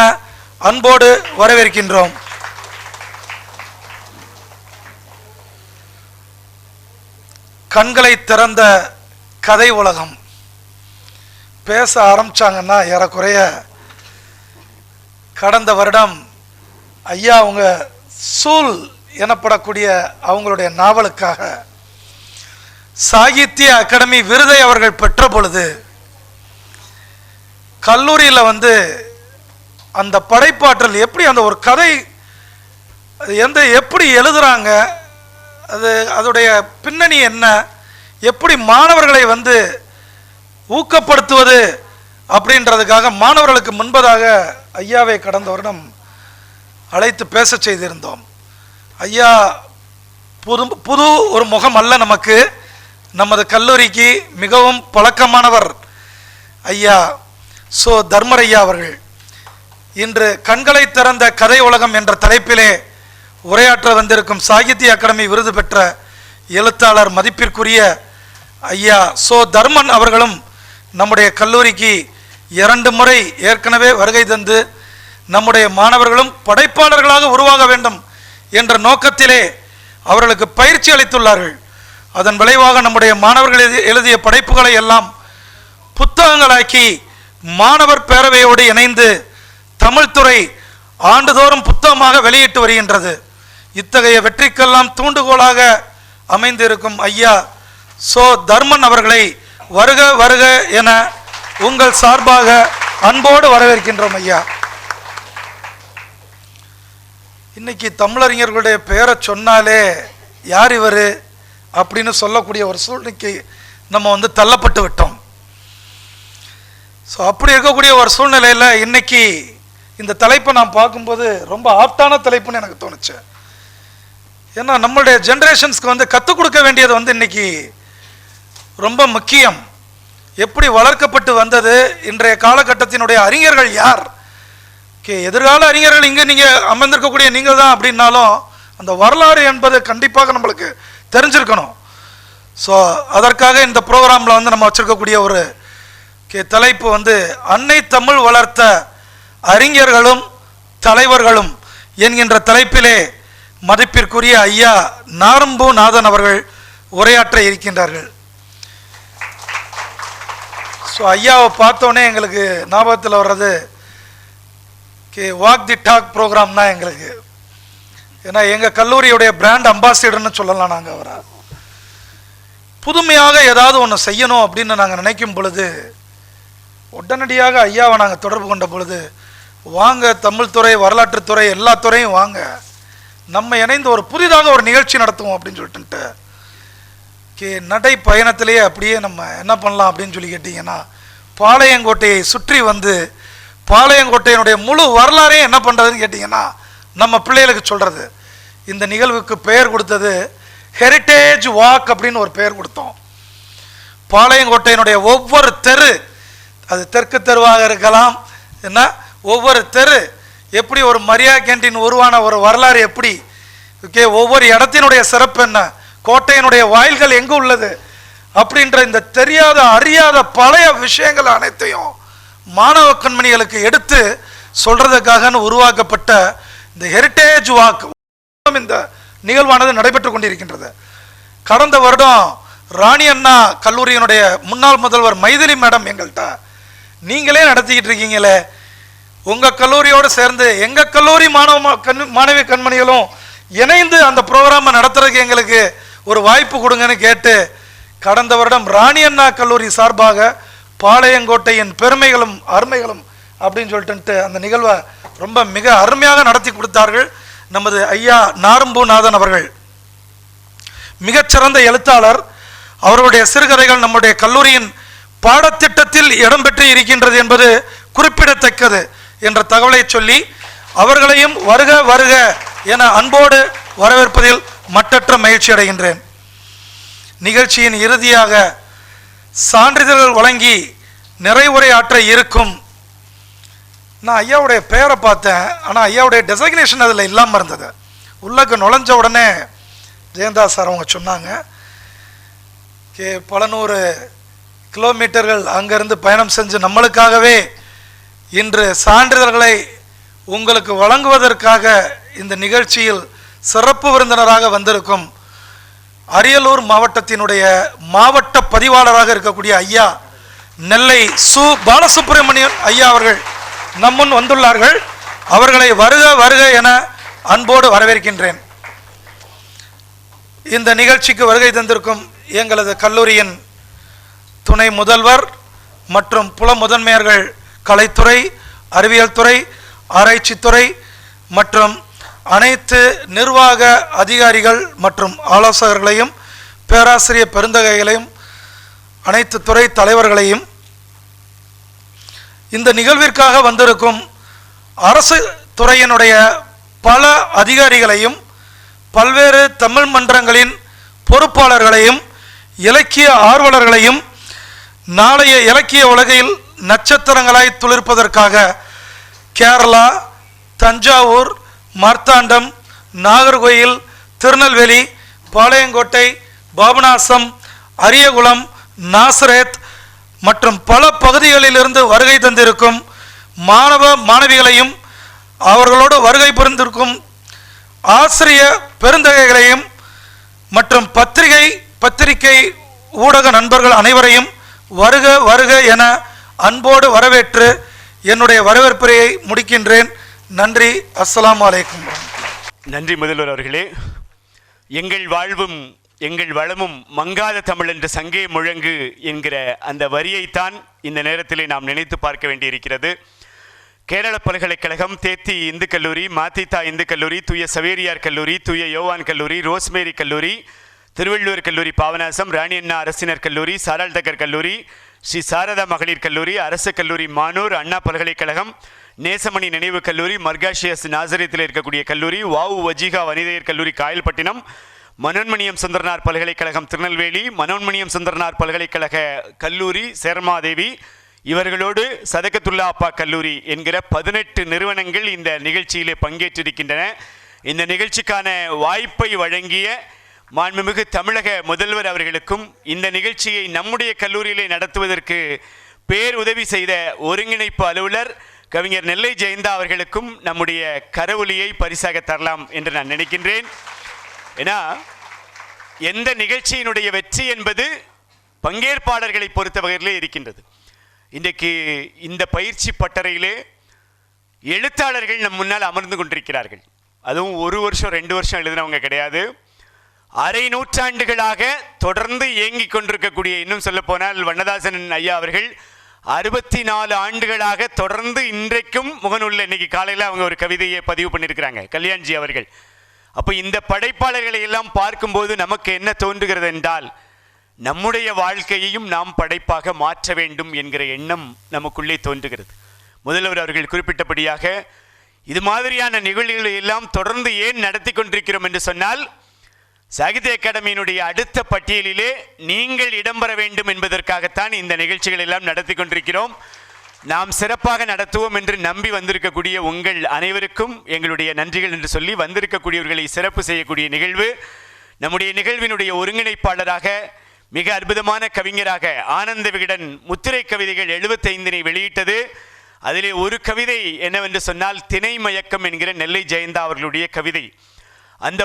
அன்போடு வரவேற்கின்றோம். கண்களை திறந்த கதை உலகம் பேச ஆரம்பிச்சாங்கன்னா ஏறக்குறைய கடந்த வருடம் ஐயா அவங்க சூல் எனப்படக்கூடிய அவங்களுடைய நாவலுக்காக சாகித்ய அகாடமி விருதை அவர்கள் பெற்ற பொழுது கல்லூரியில் அந்த படைப்பாற்றல் எப்படி அந்த ஒரு கதை எப்படி எழுதுறாங்க, அதோடைய பின்னணி என்ன, எப்படி மாணவர்களை ஊக்கப்படுத்துவது அப்படின்றதுக்காக மாணவர்களுக்கு முன்பதாக ஐயாவை கடந்த வருடம் அழைத்து பேச செய்திருந்தோம். ஐயா புது ஒரு முகம் அல்ல, நமக்கு நமது கல்லூரிக்கு மிகவும் பழக்கமானவர் ஐயா தர்மரையா அவர்கள் இன்று கண்களை திறந்த கதை உலகம் என்ற தலைப்பிலே உரையாற்ற வந்திருக்கும் சாகித்ய அகாடமி விருது பெற்ற எழுத்தாளர் மதிப்பிற்குரிய ஐயா தர்மன் அவர்களும் நம்முடைய கல்லூரிக்கு 2 முறை ஏற்கனவே வருகை தந்து நம்முடைய மாணவர்களும் படைப்பாளர்களாக உருவாக வேண்டும் என்ற நோக்கத்திலே அவர்களுக்கு பயிற்சி அளித்துள்ளார்கள். அதன் விளைவாக நம்முடைய மாணவர்கள் எழுதிய படைப்புகளை எல்லாம் புத்தகங்களாக்கி மாணவர் பேரவையோடு இணைந்து தமிழ்துறை ஆண்டுதோறும் புத்தகமாக வெளியிட்டு வருகின்றது. இத்தகைய வெற்றிக்கெல்லாம் தூண்டுகோலாக அமைந்திருக்கும் ஐயா தர்மன் அவர்களை வருக வருக என உங்கள் சார்பாக அன்போடு வரவேற்கின்றோம். ஐயா, இன்னைக்கு தமிழறிஞர்களுடைய பெயரை சொன்னாலே யார் இவர் அப்படின்னு சொல்லக்கூடிய ஒரு சூழ்நிலைக்கு நம்ம தள்ளப்பட்டு விட்டோம். அப்படி இருக்கக்கூடிய ஒரு சூழ்நிலையில் இன்னைக்கு இந்த தலைப்பை நான் பார்க்கும்போது ரொம்ப ஆப்டான தலைப்புன்னு எனக்கு தோணுச்சு. ஏன்னா நம்மளுடைய ஜென்ரேஷன்ஸ்க்கு கற்றுக் கொடுக்க வேண்டியது இன்னைக்கு ரொம்ப முக்கியம். எப்படி வளர்க்கப்பட்டு வந்தது, இன்றைய காலகட்டத்தினுடைய அறிஞர்கள் யார், எதிர்கால அறிஞர்கள் இங்கே நீங்கள் அமர்ந்திருக்கக்கூடிய நீங்கள் தான் அப்படின்னாலும் அந்த வரலாறு என்பது கண்டிப்பாக நம்மளுக்கு தெரிஞ்சிருக்கணும். அதற்காக இந்த ப்ரோக்ராமில் நம்ம வச்சுருக்கக்கூடிய ஒரு தலைப்பு அன்னை தமிழ் வளர்த்த அறிஞர்களும் தலைவர்களும் என்கின்ற தலைப்பிலே மதிப்பிற்குரிய ஐயா நாரம்பு நாதன் அவர்கள் உரையாற்ற இருக்கின்றார்கள். ஐயாவை பார்த்தோன்னே எங்களுக்கு ஞாபகத்தில் வர்றது வாக் தி டாக் ப்ரோக்ராம் தான் எங்களுக்கு. ஏன்னா எங்கள் கல்லூரியுடைய பிராண்ட் அம்பாசிடர்னு சொல்லலாம். நாங்கள் அவரை புதுமையாக ஏதாவது ஒன்று செய்யணும் அப்படின்னு நாங்கள் நினைக்கும் பொழுது உடனடியாக ஐயாவை நாங்கள் தொடர்பு கொண்ட பொழுது, வாங்க தமிழ்துறை வரலாற்றுத்துறை எல்லா துறையும் வாங்க, நம்ம இணைந்து ஒரு புதிதாக ஒரு நிகழ்ச்சி நடத்துவோம் அப்படின்னு சொல்லிட்டு நடை பயணத்திலேயே அப்படியே நம்ம என்ன பண்ணலாம் அப்படின்னு சொல்லி கேட்டிங்கன்னா பாளையங்கோட்டையை சுற்றி பாளையங்கோட்டையினுடைய முழு வரலாறையும் என்ன பண்ணுறதுன்னு கேட்டிங்கன்னா நம்ம பிள்ளைகளுக்கு சொல்கிறது. இந்த நிகழ்வுக்கு பெயர் கொடுத்தது ஹெரிட்டேஜ் வாக் அப்படின்னு ஒரு பெயர் கொடுத்தோம். பாளையங்கோட்டையினுடைய ஒவ்வொரு தெரு, அது தெற்கு தெருவாக இருக்கலாம், என்ன ஒவ்வொரு தெரு எப்படி ஒரு மரியா கேண்டீன் உருவான ஒரு வரலாறு எப்படி, ஒவ்வொரு இடத்தினுடைய சிறப்பு என்ன, கோட்டையினுடைய வாயில்கள் எங்கே உள்ளது அப்படின்ற இந்த தெரியாத அறியாத பழைய விஷயங்கள் அனைத்தையும் மாணவ கண்மணிகளுக்கு எடுத்து சொல்றதுக்காக உருவாக்கப்பட்ட இந்த ஹெரிட்டேஜ் வாக் இந்த நிகழ்வானது நடைபெற்று கொண்டிருக்கின்றது. கடந்த வருடம் ராணி அண்ணா கல்லூரியினுடைய முன்னாள் முதல்வர் மைதிலி மேடம் எங்கள்கிட்ட, நீங்களே நடத்திக்கிட்டு இருக்கீங்களே, உங்கள் கல்லூரியோடு சேர்ந்து எங்கள் கல்லூரி மாணவி கண்மணிகளும் இணைந்து அந்த ப்ரோக்ராமை நடத்துறதுக்கு எங்களுக்கு ஒரு வாய்ப்பு கொடுங்கன்னு கேட்டு கடந்த வருடம் ராணி அண்ணா கல்லூரி சார்பாக பாளையங்கோட்டையின் பெருமைகளும் அருமைகளும் அப்படின்னு சொல்லிட்டு அந்த நிகழ்வை ரொம்ப மிக அருமையாக நடத்தி கொடுத்தார்கள் நமது ஐயா நாரம்பு நாதன் அவர்கள். மிகச்சிறந்த எழுத்தாளர். அவருடைய சிறுகதைகள் நம்முடைய கல்லூரியின் பாடத்திட்டத்தில் இடம்பெற்று இருக்கின்றது என்பது குறிப்பிடத்தக்கது என்ற தகவலை சொல்லி அவர்களையும் வருக வருக என அன்போடு வரவேற்பதில் மட்டற்ற மகிழ்ச்சி அடைகின்றேன். நிகழ்ச்சியின் இறுதியாக சான்றிதழ்கள் வழங்கி நிறைவுரையாற்ற இருக்கும். நான் ஐயாவுடைய பெயரை பார்த்தேன், ஆனால் ஐயாவுடைய டெசிக்னேஷன் அதில் இல்லாமல் இருந்தது. உள்ளக்கு நுழைஞ்ச உடனே ஜெயந்தா சார் அவங்க சொன்னாங்க, பல 100 கிலோமீட்டர்கள் அங்கேருந்து பயணம் செஞ்சு நம்மளுக்காகவே இன்று சான்றிதழ்களை உங்களுக்கு வழங்குவதற்காக இந்த நிகழ்ச்சியில் சிறப்பு விருந்தினராக வந்திருக்கும் அரியலூர் மாவட்டத்தினுடைய மாவட்ட பதிவாளராக இருக்கக்கூடிய ஐயா நெல்லை சு பாலசுப்ரமணியன் ஐயா அவர்கள் நம்முன் வந்துள்ளார்கள். அவர்களை வருக வருக என அன்போடு வரவேற்கின்றேன். இந்த நிகழ்ச்சிக்கு வருகை தந்திருக்கும் எங்களது கல்லூரியின் துணை முதல்வர் மற்றும் புல முதன்மையர்கள் கலைத்துறை, அறிவியல் துறை, ஆராய்ச்சித்துறை மற்றும் அனைத்து நிர்வாக அதிகாரிகள் மற்றும் ஆலோசகர்களையும் பேராசிரியர் பெருந்தகைகளையும் அனைத்து துறை தலைவர்களையும், இந்த நிகழ்விற்காக வந்திருக்கும் அரசு துறையினுடைய பல அதிகாரிகளையும், பல்வேறு தமிழ் மன்றங்களின் பொறுப்பாளர்களையும், இலக்கிய ஆர்வலர்களையும், நாளைய இலக்கிய உலகில் நட்சத்திரங்களாய் துளிர்ப்பதற்காக கேரளா, தஞ்சாவூர், மார்த்தாண்டம், நாகர்கோயில், திருநெல்வேலி, பாளையங்கோட்டை, பாபநாசம், அரியகுளம், நாசரேத் மற்றும் பல பகுதிகளிலிருந்து வருகை தந்திருக்கும் மாணவ மாணவிகளையும், அவர்களோடு வருகை புரிந்திருக்கும் ஆசிரிய பெருந்தகைகளையும் மற்றும் பத்திரிகை ஊடக நண்பர்கள் அனைவரையும் வருக வருக என அன்போடு வரவேற்று என்னுடைய வரவேற்புரையை முடிக்கின்றேன். நன்றி. அஸ்ஸலாமு அலைக்கும். நன்றி முதல்வர் அவர்களே. எங்கள் வாழ்வும் எங்கள் வளமும் மங்காத தமிழ் என்ற சங்கே முழங்கு என்கிற அந்த வரியைத்தான் இந்த நேரத்திலே நாம் நினைத்து பார்க்க வேண்டியிருக்கிறது. கேரள பல்கலைக்கழகம், தேத்தி இந்து கல்லூரி, மாத்தித்தா இந்து கல்லூரி, தூய சவேரியார் கல்லூரி, தூய யோவான் கல்லூரி, ரோஸ்மேரி கல்லூரி, திருவள்ளுவர் கல்லூரி பாபநாசம், ராணி அண்ணா அரசினர் கல்லூரி, சாராள்தகர் கல்லூரி, ஸ்ரீ சாரதா மகளிர் கல்லூரி, அரசு கல்லூரி மானூர், அண்ணா பல்கலைக்கழகம், நேசமணி நினைவு கல்லூரி, மர்காஷியஸ் நாசரத்தில் இருக்கக்கூடிய கல்லூரி, வாவு வஜீகா வனிதையர் கல்லூரி காயல்பட்டினம், மனோன்மணியம் சுந்தரனார் பல்கலைக்கழகம் திருநெல்வேலி, மனோன்மணியம் சுந்தரனார் பல்கலைக்கழக கல்லூரி சேர்மாதேவி, இவர்களோடு சதகத்துல்லா அப்பா கல்லூரி என்கிற 18 நிறுவனங்கள் இந்த நிகழ்ச்சியிலே பங்கேற்றிருக்கின்றன. இந்த நிகழ்ச்சிக்கான வாய்ப்பை வழங்கிய மாண்புமிகு தமிழக முதல்வர் அவர்களுக்கும், இந்த நிகழ்ச்சியை நம்முடைய கல்லூரியிலே நடத்துவதற்கு பேருதவி செய்த ஒருங்கிணைப்பு அலுவலர் கவிஞர் நெல்லை ஜெயந்தா அவர்களுக்கும் நம்முடைய கரவொலியை பரிசாக தரலாம் என்று நான் நினைக்கின்றேன். ஏன்னா எந்த நிகழ்ச்சியினுடைய வெற்றி என்பது பங்கேற்பாளர்களை பொறுத்த வகையிலே இருக்கின்றது. இன்றைக்கு இந்த பயிற்சி பட்டறையிலே எழுத்தாளர்கள் நம் முன்னால் அமர்ந்து கொண்டிருக்கிறார்கள். அதுவும் 1 வருஷம் 2 வருஷம் எழுதினவங்க கிடையாது. அரை நூற்றாண்டுகளாக தொடர்ந்து இயங்கிக் கொண்டிருக்கக்கூடிய, இன்னும் சொல்ல போனால் வண்ணதாசன் ஐயா அவர்கள் 64 ஆண்டுகளாக தொடர்ந்து இன்றைக்கும் முகநூலில் இன்னைக்கு காலையில் அவங்க ஒரு கவிதையை பதிவு பண்ணியிருக்கிறாங்க, கல்யாண்ஜி அவர்கள். அப்போ இந்த படைப்பாளர்களை எல்லாம் பார்க்கும்போது நமக்கு என்ன தோன்றுகிறது என்றால், நம்முடைய வாழ்க்கையையும் நாம் படைப்பாக மாற்ற வேண்டும் என்கிற எண்ணம் நமக்குள்ளே தோன்றுகிறது. முதல்வர் அவர்கள் குறிப்பிட்டபடியாக இது மாதிரியான நிகழ்வுகளை எல்லாம் தொடர்ந்து ஏன் நடத்தி கொண்டிருக்கிறோம் என்று சொன்னால், சாகித்ய அகாடமியினுடைய அடுத்த பட்டியலிலே நீங்கள் இடம்பெற வேண்டும் என்பதற்காகத்தான் இந்த நிகழ்ச்சிகள் எல்லாம் நடத்தி கொண்டிருக்கிறோம். நாம் சிறப்பாக நடத்துவோம் என்று நம்பி வந்திருக்கக்கூடிய உங்கள் அனைவருக்கும் எங்களுடைய நன்றிகள் என்று சொல்லி, வந்திருக்கக்கூடியவர்களை சிறப்பு செய்யக்கூடிய நிகழ்வு. நம்முடைய நிகழ்வினுடைய ஒருங்கிணைப்பாளராக மிக அற்புதமான கவிஞராக ஆனந்த விகடன் முத்திரை கவிதைகள் 75 வெளியிட்டது. அதிலே ஒரு கவிதை என்னவென்று சொன்னால், திணை மயக்கம் என்கிற நெல்லை ஜெயந்தா அவர்களுடைய கவிதை. அந்த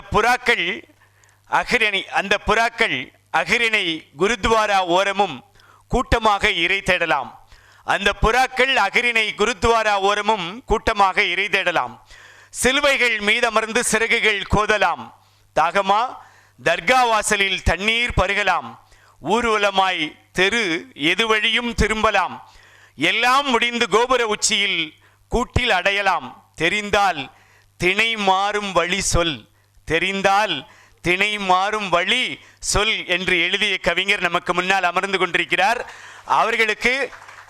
புறாக்கள் அகிரிணை குருத்வாரா ஓரமும் கூட்டமாக இறை தேடலாம். அந்த புறாக்கள் அகிரிணை குருத்வாரா ஓரமும் கூட்டமாக இறை தேடலாம். சிலுவைகள் மீதமர்ந்து சிறகுகள் கோதலாம். தாகமா தர்கா வாசலில் தண்ணீர் பருகலாம். ஊர்வலமாய் தெரு எது வழியும் திரும்பலாம். எல்லாம் முடிந்து கோபுர உச்சியில் கூட்டில் அடையலாம். தெரிந்தால் திணை மாறும் வழி சொல், தெரிந்தால் திணை மாறும் வழி சொல் என்று எழுதிய கவிஞர் நமக்கு முன்னால் அமர்ந்து கொண்டிருக்கிறார். அவர்களுக்கு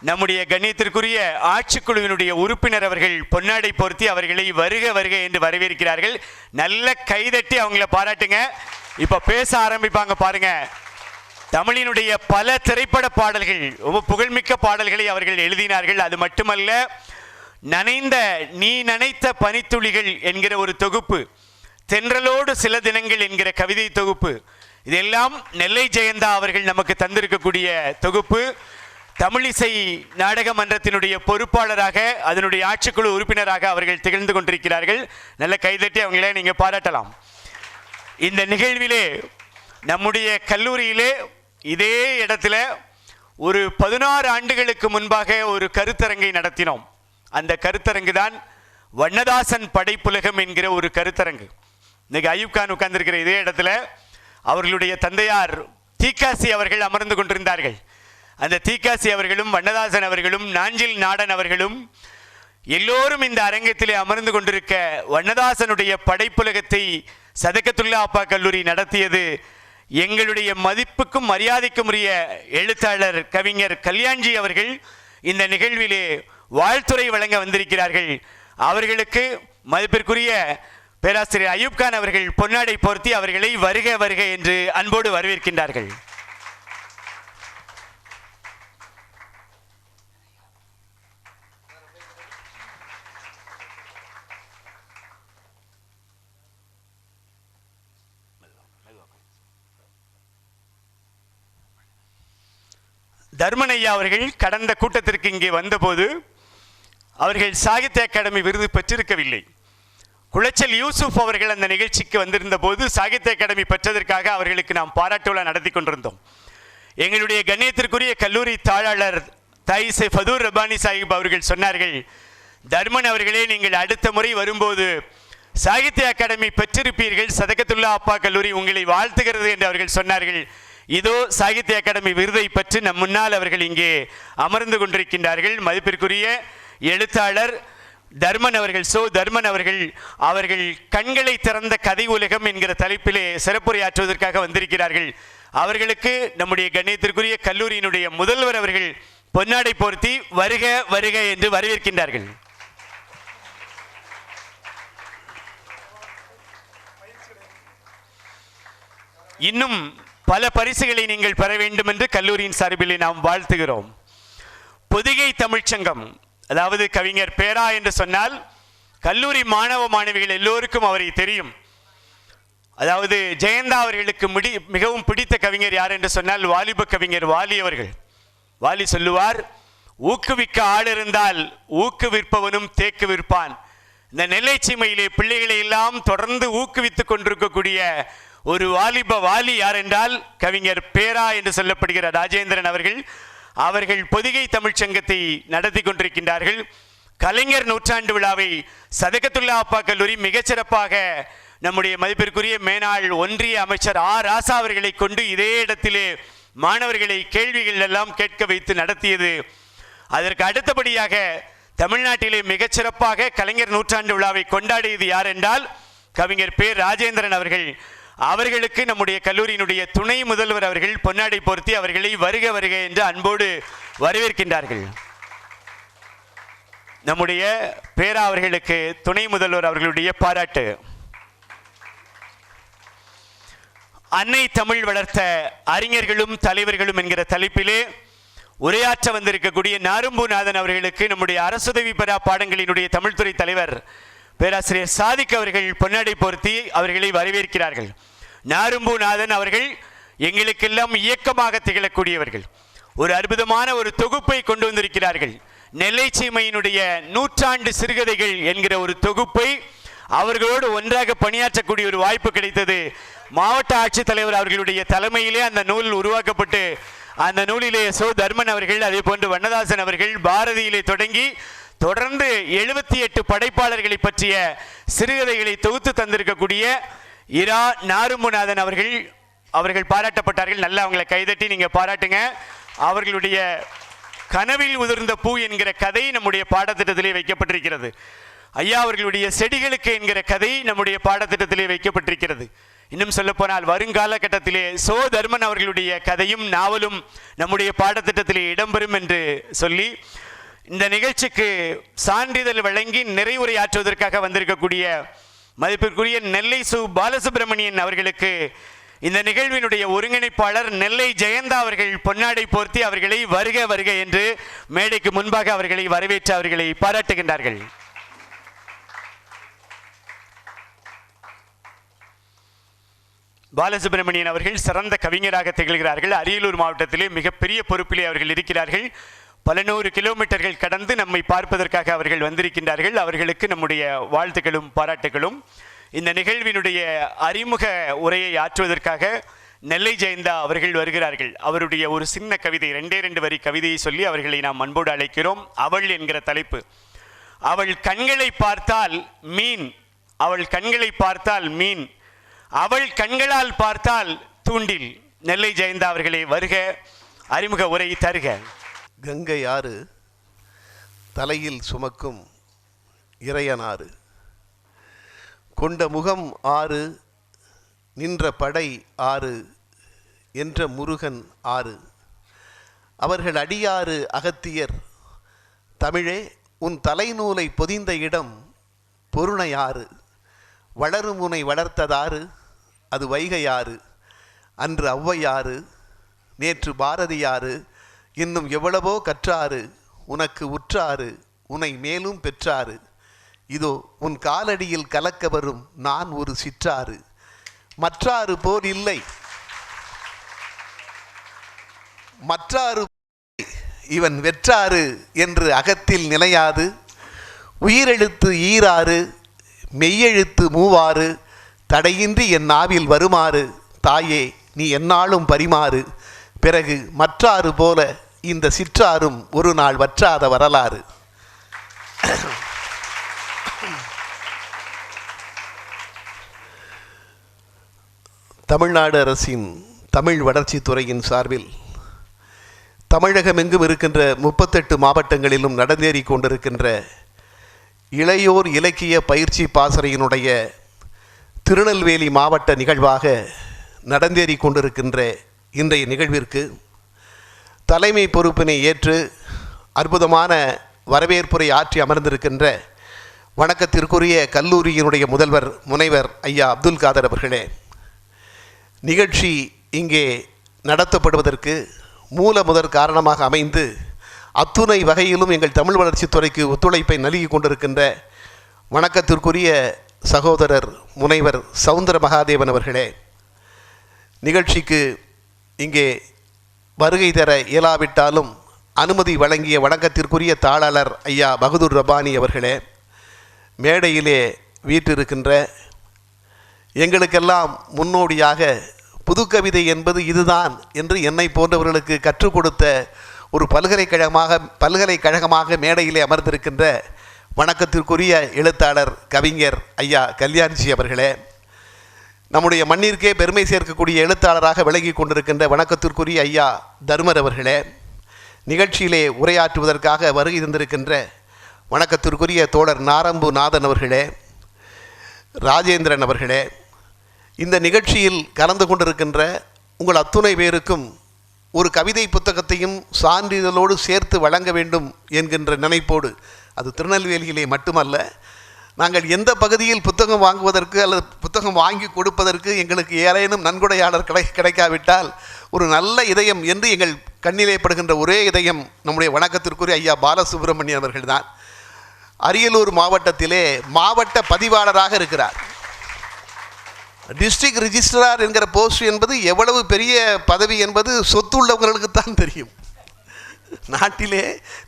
நம்முடைய கண்ணியத்திற்குரிய ஆட்சிக்குழுவினுடைய உறுப்பினர் அவர்கள் பொன்னாடை பொருத்தி அவர்களை வருக வருக என்று வரவேற்கிறார்கள். நல்ல கைதட்டி அவங்கள பாராட்டுங்க. இப்ப பேச ஆரம்பிப்பாங்க பாருங்க. தமிழினுடைய பல திரைப்பட பாடல்கள், ரொம்ப புகழ்மிக்க பாடல்களை அவர்கள் எழுதினார்கள். அது மட்டுமல்ல, நீ நனைத்த பனித்துளிகள் என்கிற ஒரு தொகுப்பு, தென்றலோடு சில தினங்கள் என்கிற கவிதை தொகுப்பு, இதெல்லாம் நெல்லை ஜெயந்தா அவர்கள் நமக்கு தந்திருக்கக்கூடிய தொகுப்பு. தமிழிசை நாடக மன்றத்தினுடைய பொறுப்பாளராக அதனுடைய ஆட்சிக்குழு உறுப்பினராக அவர்கள் திகழ்ந்து கொண்டிருக்கிறார்கள். நல்ல கைதட்டி அவங்களே நீங்கள் பாராட்டலாம். இந்த நிகழ்விலே நம்முடைய கல்லூரியிலே இதே இடத்துல ஒரு 16 ஆண்டுகளுக்கு முன்பாக ஒரு கருத்தரங்கை நடத்தினோம். அந்த கருத்தரங்கு தான் வண்ணதாசன் படைப்புலகம் என்கிற ஒரு கருத்தரங்கு. இன்னைக்கு அயூப் கான் உட்கார்ந்திருக்கிற இதே இடத்துல அவர்களுடைய தந்தையார் தீக்காசி அவர்கள் அமர்ந்து கொண்டிருந்தார்கள். அந்த தீக்காசி அவர்களும் வண்ணதாசன் அவர்களும் நாஞ்சில் நாடன் அவர்களும் எல்லோரும் இந்த அரங்கத்திலே அமர்ந்து கொண்டிருக்க வண்ணதாசனுடைய படைப்புலகத்தை சதகத்துல்லா அப்பா கல்லூரி நடத்தியது எங்களுடைய மதிப்புக்கும் மரியாதைக்கும் உரிய எழுத்தாளர் கவிஞர் கல்யாண்ஜி அவர்கள் இந்த நிகழ்விலே வாழ்த்துரை வழங்க வந்திருக்கிறார்கள். அவர்களுக்கு மதிப்பிற்குரிய பேராசிரியர் அயூப் கான் அவர்கள் பொன்னாடை போர்த்தி அவர்களை வருக வருக என்று அன்போடு வரவேற்கின்றார்கள். தர்மன் ஐயா அவர்கள் கடந்த கூட்டத்திற்கு இங்கே வந்தபோது அவர்கள் சாகித்ய அகாடமி விருது பெற்றிருக்கவில்லை. குளச்சல் யூசுப் அவர்கள் அந்த நிகழ்ச்சிக்கு வந்திருந்த போது சாகித்ய அகாடமி பெற்றதற்காக அவர்களுக்கு நாம் பாராட்டு விழா நடத்தி கொண்டிருந்தோம். எங்களுடைய கண்ணியத்திற்குரிய கல்லூரி தாளாளர் தாயிசே ஃபதூர் ரபானி சாஹிப் அவர்கள் சொன்னார்கள், தர்மன் அவர்களே, நீங்கள் அடுத்த முறை வரும்போது சாகித்ய அகாடமி பெற்றிருப்பீர்கள், சதகத்துல்லா அப்பா கல்லூரி உங்களை வாழ்த்துகிறது என்று அவர்கள் சொன்னார்கள். இதோ சாகித்ய அகாடமி விருதை பற்றி நம் முன்னால் அவர்கள் இங்கே அமர்ந்து கொண்டிருக்கின்றார்கள். மதிப்பிற்குரிய எழுத்தாளர் தர்மன் அவர்கள், தர்மன் அவர்கள் அவர்கள் கண்களை திறந்த கதை உலகம் என்கிற தலைப்பிலே சிறப்புரையாற்றுவதற்காக வந்திருக்கிறார்கள். அவர்களுக்கு நம்முடைய கண்ணியத்திற்குரிய கல்லூரியினுடைய முதல்வர் அவர்கள் பொன்னாடை போர்த்தி வருக வருக என்று வரவேற்கின்றார்கள். இன்னும் பல பரிசுகளை நீங்கள் பெற வேண்டும் என்று கல்லூரியின் சார்பில் நாம் வாழ்த்துகிறோம். பொதிகை தமிழ்ச்சங்கம், அதாவது கவிஞர் பேரா என்று சொன்னால் கல்லூரி மாணவ மாணவிகள் எல்லோருக்கும் அவரை தெரியும். அதாவது ஜெயந்தா அவர்களுக்கு மிகவும் பிடித்த கவிஞர் யார் என்று சொன்னால் வாலிப கவிஞர் வாலி அவர்கள். வாலி சொல்லுவார், ஊக்குவிக்க ஆள் இருந்தால் ஊக்குவிற்பவனும் தேக்கு விற்பான். இந்த நெல்லை சீமையிலே பிள்ளைகளை எல்லாம் தொடர்ந்து ஊக்குவித்துக் கொண்டிருக்கக்கூடிய ஒரு வாலிப வாலி யார் என்றால் கவிஞர் பேரா என்று சொல்லப்படுகிற ராஜேந்திரன் அவர்கள். அவர்கள் பொதிகை தமிழ்ச்சங்கத்தை நடத்தி கொண்டிருக்கின்றார்கள். கலைஞர் நூற்றாண்டு விழாவை சதகத்துல்லா அப்பா கல்லூரி மிகச்சிறப்பாக நம்முடைய மதிப்பிற்குரிய மேனாள் ஒன்றிய அமைச்சர் ராசா அவர்களை கொண்டு இதே இடத்திலே மாணவர்களை கேள்விகள் எல்லாம் கேட்க வைத்து நடத்தியது. அதற்கு அடுத்தபடியாக தமிழ்நாட்டிலே மிகச்சிறப்பாக கலைஞர் நூற்றாண்டு விழாவை கொண்டாடியது யார் என்றால் கவிஞர் பேர் ராஜேந்திரன் அவர்கள். அவர்களுக்கு நம்முடைய கல்லூரியினுடைய துணை முதல்வர் அவர்கள் பொன்னாடை போர்த்தி அவர்களை வருக வருக என்று அன்போடு வரவேற்கின்றார்கள். நம்முடைய பேரா அவர்களுக்கு துணை முதல்வர் அவர்களுடைய பாராட்டு. அன்னை தமிழ் வளர்த்த அறிஞர்களும் தலைவர்களும் என்கிற தலைப்பிலே உரையாற்ற வந்திருக்கக்கூடிய நாரும்பூநாதன் அவர்களுக்கு நம்முடைய அரசுதவி பெறா பாடங்களினுடைய தமிழ்துறை தலைவர் பேராசிரியர் சாதிக் அவர்கள் பொன்னாடை போர்த்தி அவர்களை வரவேற்கிறார்கள். நாரும்பூநாதன் அவர்கள் எங்களுக்கெல்லாம் இயக்கமாக திகழக்கூடியவர்கள். ஒரு அற்புதமான ஒரு தொகுப்பை கொண்டு வந்திருக்கிறார்கள். நெல்லை சீமையினுடைய 100 ஆண்டு சிறுகதைகள் என்கிற ஒரு தொகுப்பை அவர்களோடு ஒன்றாக பணியாற்றக்கூடிய ஒரு வாய்ப்பு கிடைத்தது. மாவட்ட ஆட்சித்தலைவர் அவர்களுடைய தலைமையிலே அந்த நூல் உருவாக்கப்பட்டு அந்த நூலிலே தர்மன் அவர்கள், அதே போன்று வண்ணதாசன் அவர்கள் பாரதியிலே தொடங்கி தொடர்ந்து 78 படைப்பாளர்களை பற்றிய சிறுகதைகளை தொகுத்து தந்திருக்கக்கூடிய இரா நாரும்புநாதன் அவர்கள் பாராட்டப்பட்டார்கள். நல்லா அவங்களை கைதட்டி நீங்க பாராட்டுங்க. அவர்களுடைய கனவில் உதிர்ந்த பூ என்கிற கதை நம்முடைய பாடத்திட்டத்திலே வைக்கப்பட்டிருக்கிறது. ஐயா அவர்களுடைய செடிகளுக்கு என்கிற கதை நம்முடைய பாடத்திட்டத்திலே வைக்கப்பட்டிருக்கிறது. இன்னும் சொல்ல போனால் வருங்கால கட்டத்திலே தர்மன் அவர்களுடைய கதையும் நாவலும் நம்முடைய பாடத்திட்டத்திலே இடம்பெறும் என்று சொல்லி இந்த நிகழ்ச்சிக்கு சான்றிதழ் வழங்கி நிறைவுரையாற்றுவதற்காக வந்திருக்கக்கூடிய மதிப்பிற்குரிய நெல்லை பாலசுப்ரமணியன் அவர்களுக்கு இந்த நிகழ்வினுடைய ஒருங்கிணைப்பாளர் நெல்லை ஜெயந்தா அவர்கள் பொன்னாடை போர்த்தி அவர்களை வருக வருக என்று மேடைக்கு முன்பாக அவர்களை வரவேற்று அவர்களை பாராட்டுகின்றார்கள். பாலசுப்ரமணியன் அவர்கள் சிறந்த கவிஞராக திகழ்கிறார்கள். அரியலூர் மாவட்டத்திலே மிகப்பெரிய பொறுப்பிலே அவர்கள் இருக்கிறார்கள். பல நூறு கிலோமீட்டர்கள் கடந்து நம்மை பார்ப்பதற்காக அவர்கள் வந்திருக்கின்றார்கள். அவர்களுக்கு நம்முடைய வாழ்த்துக்களும் பாராட்டுகளும். இந்த நிகழ்வினுடைய அறிமுக உரையை ஆற்றுவதற்காக நெல்லை ஜெயந்தா அவர்கள் வருகிறார்கள். அவருடைய ஒரு சின்ன கவிதை, 2 வரி கவிதையை சொல்லி அவர்களை நாம் அன்போடு அழைக்கிறோம். அவள் என்கிற தலைப்பு. அவள் கண்களை பார்த்தால் மீன், அவள் கண்களை பார்த்தால் மீன், அவள் கண்களால் பார்த்தால் தூண்டில். நெல்லை ஜெயந்தா அவர்களே வருக, அறிமுக உரை தருக. கங்கை ஆறு தலையில் சுமக்கும் இறையனாறு, கொண்ட முகம் ஆறு, நின்ற படை ஆறு, என்ற முருகன் ஆறு, அவர்கள் அடியாறு அகத்தியர். தமிழே உன் தலைநூலை பொதிந்த இடம் பொருணையாறு, வளரும் உனை வளர்த்ததாறு அது வைகையாறு, அன்று ஔவையாறு நேற்று பாரதியாறு, இன்னும் எவ்வளவோ கற்றாறு உனக்கு உற்றாறு உனை மேலும் பெற்றாறு, இதோ உன் காலடியில் கலக்க வரும் நான் ஒரு சிற்றாறு, மற்றாறு போல் இல்லை மற்றாறு இவன் வெற்றாறு என்று அகத்தில் நிலையாது, உயிரெழுத்து ஈராறு மெய்யெழுத்து மூவாறு, தடையின்றி என் நாவில் வருமாறு தாயே நீ எந்நாளும் பரிமாறு, பிறகு மற்றாறு போல இந்த சிற்றாரும் ஒரு நாள் வற்றாத வரலாறு. தமிழ்நாடு அரசின் தமிழ் வளர்ச்சித்துறையின் சார்பில் தமிழகம் எங்கும் இருக்கின்ற 38 மாவட்டங்களிலும் நடந்தேறி கொண்டிருக்கின்ற இளையோர் இலக்கிய பயிற்சி பாசறையினுடைய திருநெல்வேலி மாவட்ட நிகழ்வாக நடந்தேறி கொண்டிருக்கின்ற இன்றைய நிகழ்விற்கு தலைமை பொறுப்பினை ஏற்று அற்புதமான வரவேற்புரை ஆற்றி அமர்ந்திருக்கின்ற வணக்கத்திற்குரிய கல்லூரியினுடைய முதல்வர் முனைவர் ஐயா அப்துல் காதர் அவர்களே, நிகழ்ச்சி இங்கே நடத்தப்படுவதற்கு முதற் காரணமாக அமைந்து அத்துணை வகையிலும் எங்கள் தமிழ் வளர்ச்சித்துறைக்கு ஒத்துழைப்பை நல்கி கொண்டிருக்கின்ற வணக்கத்திற்குரிய சகோதரர் முனைவர் சவுந்தர மகாதேவன் அவர்களே, நிகழ்ச்சிக்கு இங்கே வருகை தர இயலாவிட்டாலும் அனுமதி வழங்கிய வணக்கத்திற்குரிய தாளாளர் ஐயா பகதூர் ரப்பானி அவர்களே, மேடையிலே வீற்றிருக்கின்ற எங்களுக்கெல்லாம் முன்னோடியாக புதுக்கவிதை என்பது இதுதான் என்று என்னை போன்றவர்களுக்கு கற்றுக் கொடுத்த ஒரு பல்கலைக்கழகமாக மேடையிலே அமர்ந்திருக்கின்ற வணக்கத்திற்குரிய எழுத்தாளர் கவிஞர் ஐயா கல்யாண்ஜி அவர்களே, நம்முடைய மண்ணிற்கே பெருமை சேர்க்கக்கூடிய எழுத்தாளராக விளங்கி கொண்டிருக்கின்ற வணக்கத்திற்குரிய ஐயா தர்மர் அவர்களே, நிகழ்ச்சியிலே உரையாற்றுவதற்காக வருகை தந்திருக்கின்ற வணக்கத்திற்குரிய தோழர் நாரம்பு நாதன் அவர்களே, ராஜேந்திரன் அவர்களே, இந்த நிகழ்ச்சியில் கலந்து கொண்டிருக்கின்ற உங்கள் அத்துணை பேருக்கும் ஒரு கவிதை புத்தகத்தையும் சான்றிதழோடு சேர்த்து வழங்க வேண்டும் என்கின்ற நினைப்போடு, அது திருநெல்வேலியிலே மட்டுமல்ல, நாங்கள் எந்த பகுதியில் புத்தகம் வாங்குவதற்கு அல்லது புத்தகம் வாங்கி கொடுப்பதற்கு எங்களுக்கு ஏதேனும் நன்கொடையாளர் கிடைக்காவிட்டால் ஒரு நல்ல இதயம் என்று எங்கள் கண்ணிலே படுகின்ற ஒரே இதயம் நம்முடைய வணக்கத்திற்குரிய ஐயா பாலசுப்ரமணியன் அவர்கள்தான். அரியலூர் மாவட்டத்திலே மாவட்ட பதிவாளராக இருக்கிறார். டிஸ்ட்ரிக்ட் ரிஜிஸ்ட்ரார் என்கிற போஸ்ட் என்பது எவ்வளவு பெரிய பதவி என்பது சொத்துள்ளவர்களுக்குத்தான் தெரியும். நாட்டிலே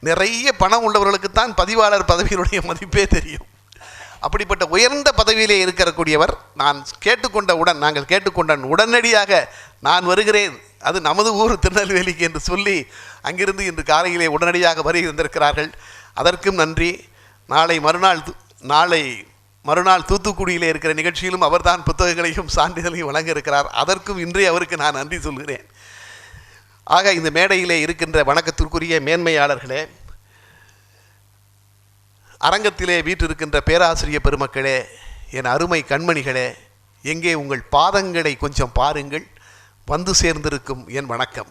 நிறைய பணம் உள்ளவர்களுக்குத்தான் பதிவாளர் பதவியினுடைய மதிப்பே தெரியும். அப்படிப்பட்ட உயர்ந்த பதவியிலே இருக்கக்கூடியவர் நாங்கள் கேட்டுக்கொண்ட உடனடியாக நான் வருகிறேன், அது நமது ஊர் திருநெல்வேலிக்கு என்று சொல்லி அங்கிருந்து இன்று காலையிலே உடனடியாக வருகை வந்திருக்கிறார்கள். அதற்கும் நன்றி. நாளை மறுநாள் தூத்துக்குடியிலே இருக்கிற நிகழ்ச்சியிலும் அவர்தான் புத்தகங்களையும் சான்றிதழையும் வழங்க இருக்கிறார். அதற்கும் இன்றே அவருக்கு நான் நன்றி சொல்கிறேன். ஆக இந்த மேடையிலே இருக்கின்ற வணக்கத்திற்குரிய மேன்மையாளர்களே, அரங்கத்திலே வீற்றிருக்கின்ற பேராசிரியர் பெருமக்களே, என் அருமை கண்மணிகளே, எங்கே உங்கள் பாதங்களை கொஞ்சம் பாருங்கள், வந்து சேர்ந்திருக்கும் என் வணக்கம்.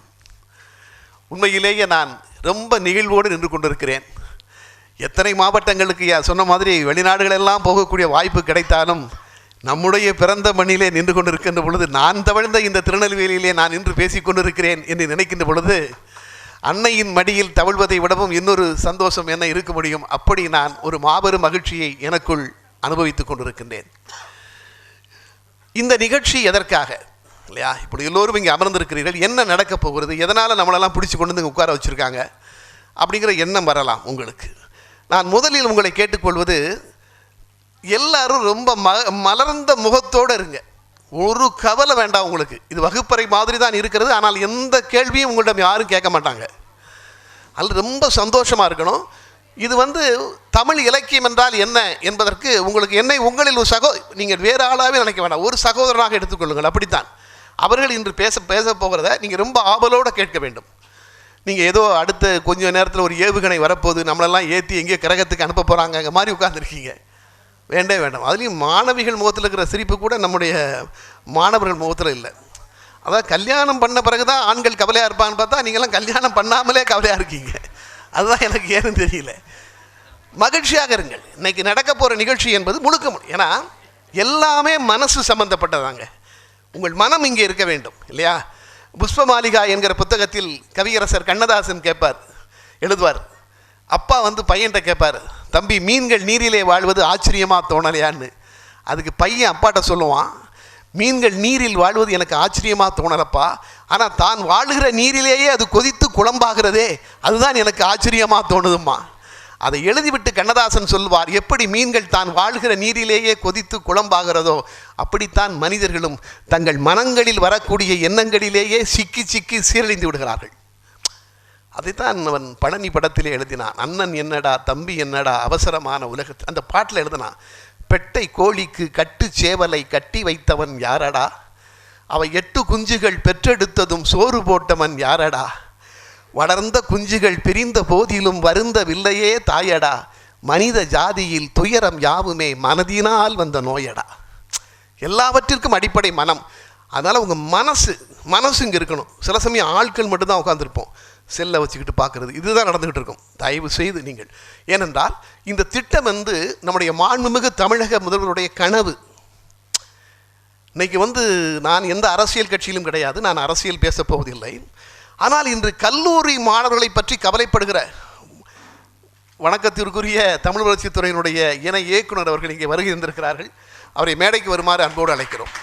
உண்மையிலேயே நான் ரொம்ப நெகிழ்வோடு நின்று கொண்டிருக்கிறேன். எத்தனை மாவட்டங்களுக்கு சொன்ன மாதிரி வெளிநாடுகளெல்லாம் போகக்கூடிய வாய்ப்பு கிடைத்தாலும் நம்முடைய பிறந்த மண்ணிலே நின்று கொண்டிருக்கின்ற பொழுது, நான் தவழ்ந்த இந்த திருநெல்வேலியிலே நான் நின்று பேசி கொண்டிருக்கிறேன் என்று நினைக்கின்ற பொழுது, அன்னையின் மடியில் தவழ்வதை விடவும் இன்னொரு சந்தோஷம் என்ன இருக்க முடியும்? அப்படி நான் ஒரு மாபெரும் மகிழ்ச்சியை எனக்குள் அனுபவித்துக் கொண்டிருக்கின்றேன். இந்த நிகழ்ச்சி எதற்காக? இல்லையா? இப்படி எல்லோரும் இங்கே அமர்ந்திருக்கிறீர்கள், என்ன நடக்க போகிறது, எதனால் நம்மளெல்லாம் பிடிச்சி கொண்டு வந்து உட்கார வச்சுருக்காங்க அப்படிங்கிற எண்ணம் வரலாம் உங்களுக்கு. நான் முதலில் உங்களை கேட்டுக்கொள்வது, எல்லாரும் ரொம்ப மலர்ந்த முகத்தோடு இருங்க. ஒரு கவலை வேண்டாம் உங்களுக்கு. இது வகுப்பறை மாதிரி தான் இருக்கிறது, ஆனால் எந்த கேள்வியும் உங்களிடம் யாரும் கேட்க மாட்டாங்க. அது ரொம்ப சந்தோஷமாக இருக்கணும். இது தமிழ் இலக்கியம் என்றால் என்ன என்பதற்கு உங்களுக்கு உங்களில் ஒரு நீங்கள் வேறு ஆளாகவே நினைக்க வேண்டாம், ஒரு சகோதரனாக எடுத்துக்கொள்ளுங்கள். அப்படித்தான் அவர்கள் இன்று பேச போகிறத நீங்கள் ரொம்ப ஆவலோடு கேட்க வேண்டும். நீங்கள் ஏதோ அடுத்த கொஞ்சம் நேரத்தில் ஒரு ஏவுகணை வரப்போகுது, நம்மளெல்லாம் ஏற்றி எங்கேயோ கிரகத்துக்கு அனுப்ப போகிறாங்க அங்கே மாதிரி உட்காந்துருக்கீங்க. வேண்டாம். அதுலேயும் மாணவிகள் முகத்தில் இருக்கிற சிரிப்பு கூட நம்முடைய மாணவர்கள் முகத்தில் இல்லை. அதான் கல்யாணம் பண்ண பிறகு தான் ஆண்கள் கவலையாக இருப்பான்னு பார்த்தா நீங்கள்லாம் கல்யாணம் பண்ணாமலே கவலையாக இருக்கீங்க. அதுதான் எனக்கு ஏன்னு தெரியல. மகிழ்ச்சியாக இருங்கள். இன்றைக்கி நடக்க போகிற நிகழ்ச்சி என்பது ஏன்னா எல்லாமே மனசு சம்பந்தப்பட்டதாங்க. உங்கள் மனம் இங்கே இருக்க வேண்டும் இல்லையா? புஷ்பமாலிகா என்கிற புத்தகத்தில் கவியரசர் கண்ணதாசன் எழுதுவார். அப்பா பையன்கிட்ட கேட்பார், தம்பி மீன்கள் நீரிலே வாழ்வது ஆச்சரியமாக தோணலையான்னு. அதுக்கு பையன் அப்பாட்ட சொல்லுவான், மீன்கள் நீரில் வாழ்வது எனக்கு ஆச்சரியமாக தோணலப்பா, ஆனால் தான் வாழ்கிற நீரிலேயே அது கொதித்து குழம்பாகிறதே, அதுதான் எனக்கு ஆச்சரியமாக தோணுதும்மா. அதை எழுதிவிட்டு கண்ணதாசன் சொல்வார், எப்படி மீன்கள் தான் வாழ்கிற நீரிலேயே கொதித்து குழம்பாகிறதோ அப்படித்தான் மனிதர்களும் தங்கள் மனங்களில் வரக்கூடிய எண்ணங்களிலேயே சிக்கி சிக்கி சீரழிந்து விடுகிறார்கள். அதைத்தான் அவன் பழனி படத்திலே எழுதினான். அண்ணன் என்னடா தம்பி என்னடா அவசரமான உலகத்தில். அந்த பாட்டில் எழுதினான், பெட்டை கோழிக்கு கட்டு சேவலை கட்டி வைத்தவன் யாரடா, அவை 8 குஞ்சுகள் பெற்றெடுத்ததும் சோறு போட்டவன் யாரடா, வளர்ந்த குஞ்சுகள் பிரிந்த போதிலும் வருந்தவில்லையே தாயடா, மனித ஜாதியில் துயரம் யாவுமே மனதினால் வந்த நோயடா. எல்லாவற்றிற்கும் அடிப்படை மனம். அதனால் உங்கள் மனசு இங்கே இருக்கணும். சில சமயம் ஆட்கள் மட்டும்தான் உட்காந்துருப்போம், செல்லை வச்சுக்கிட்டு பார்க்குறது, இதுதான் நடந்துக்கிட்டு இருக்கும். தயவு செய்து நீங்கள், ஏனென்றால் இந்த திட்டம் நம்முடைய மாண்புமிகு தமிழக முதல்வருடைய கனவு. இன்றைக்கி நான் எந்த அரசியல் கட்சியிலும் கிடையாது, நான் அரசியல் பேசப் போவதில்லை. ஆனால் இன்று கல்லூரி மாணவர்களை பற்றி கவலைப்படுகிற வணக்கத்திற்குரிய தமிழ் வளர்ச்சித்துறையினுடைய இணை இயக்குனர் அவர்கள் இங்கே வருகை இருந்திருக்கிறார்கள். அவரை மேடைக்கு வருமாறு அன்போடு அழைக்கிறோம்.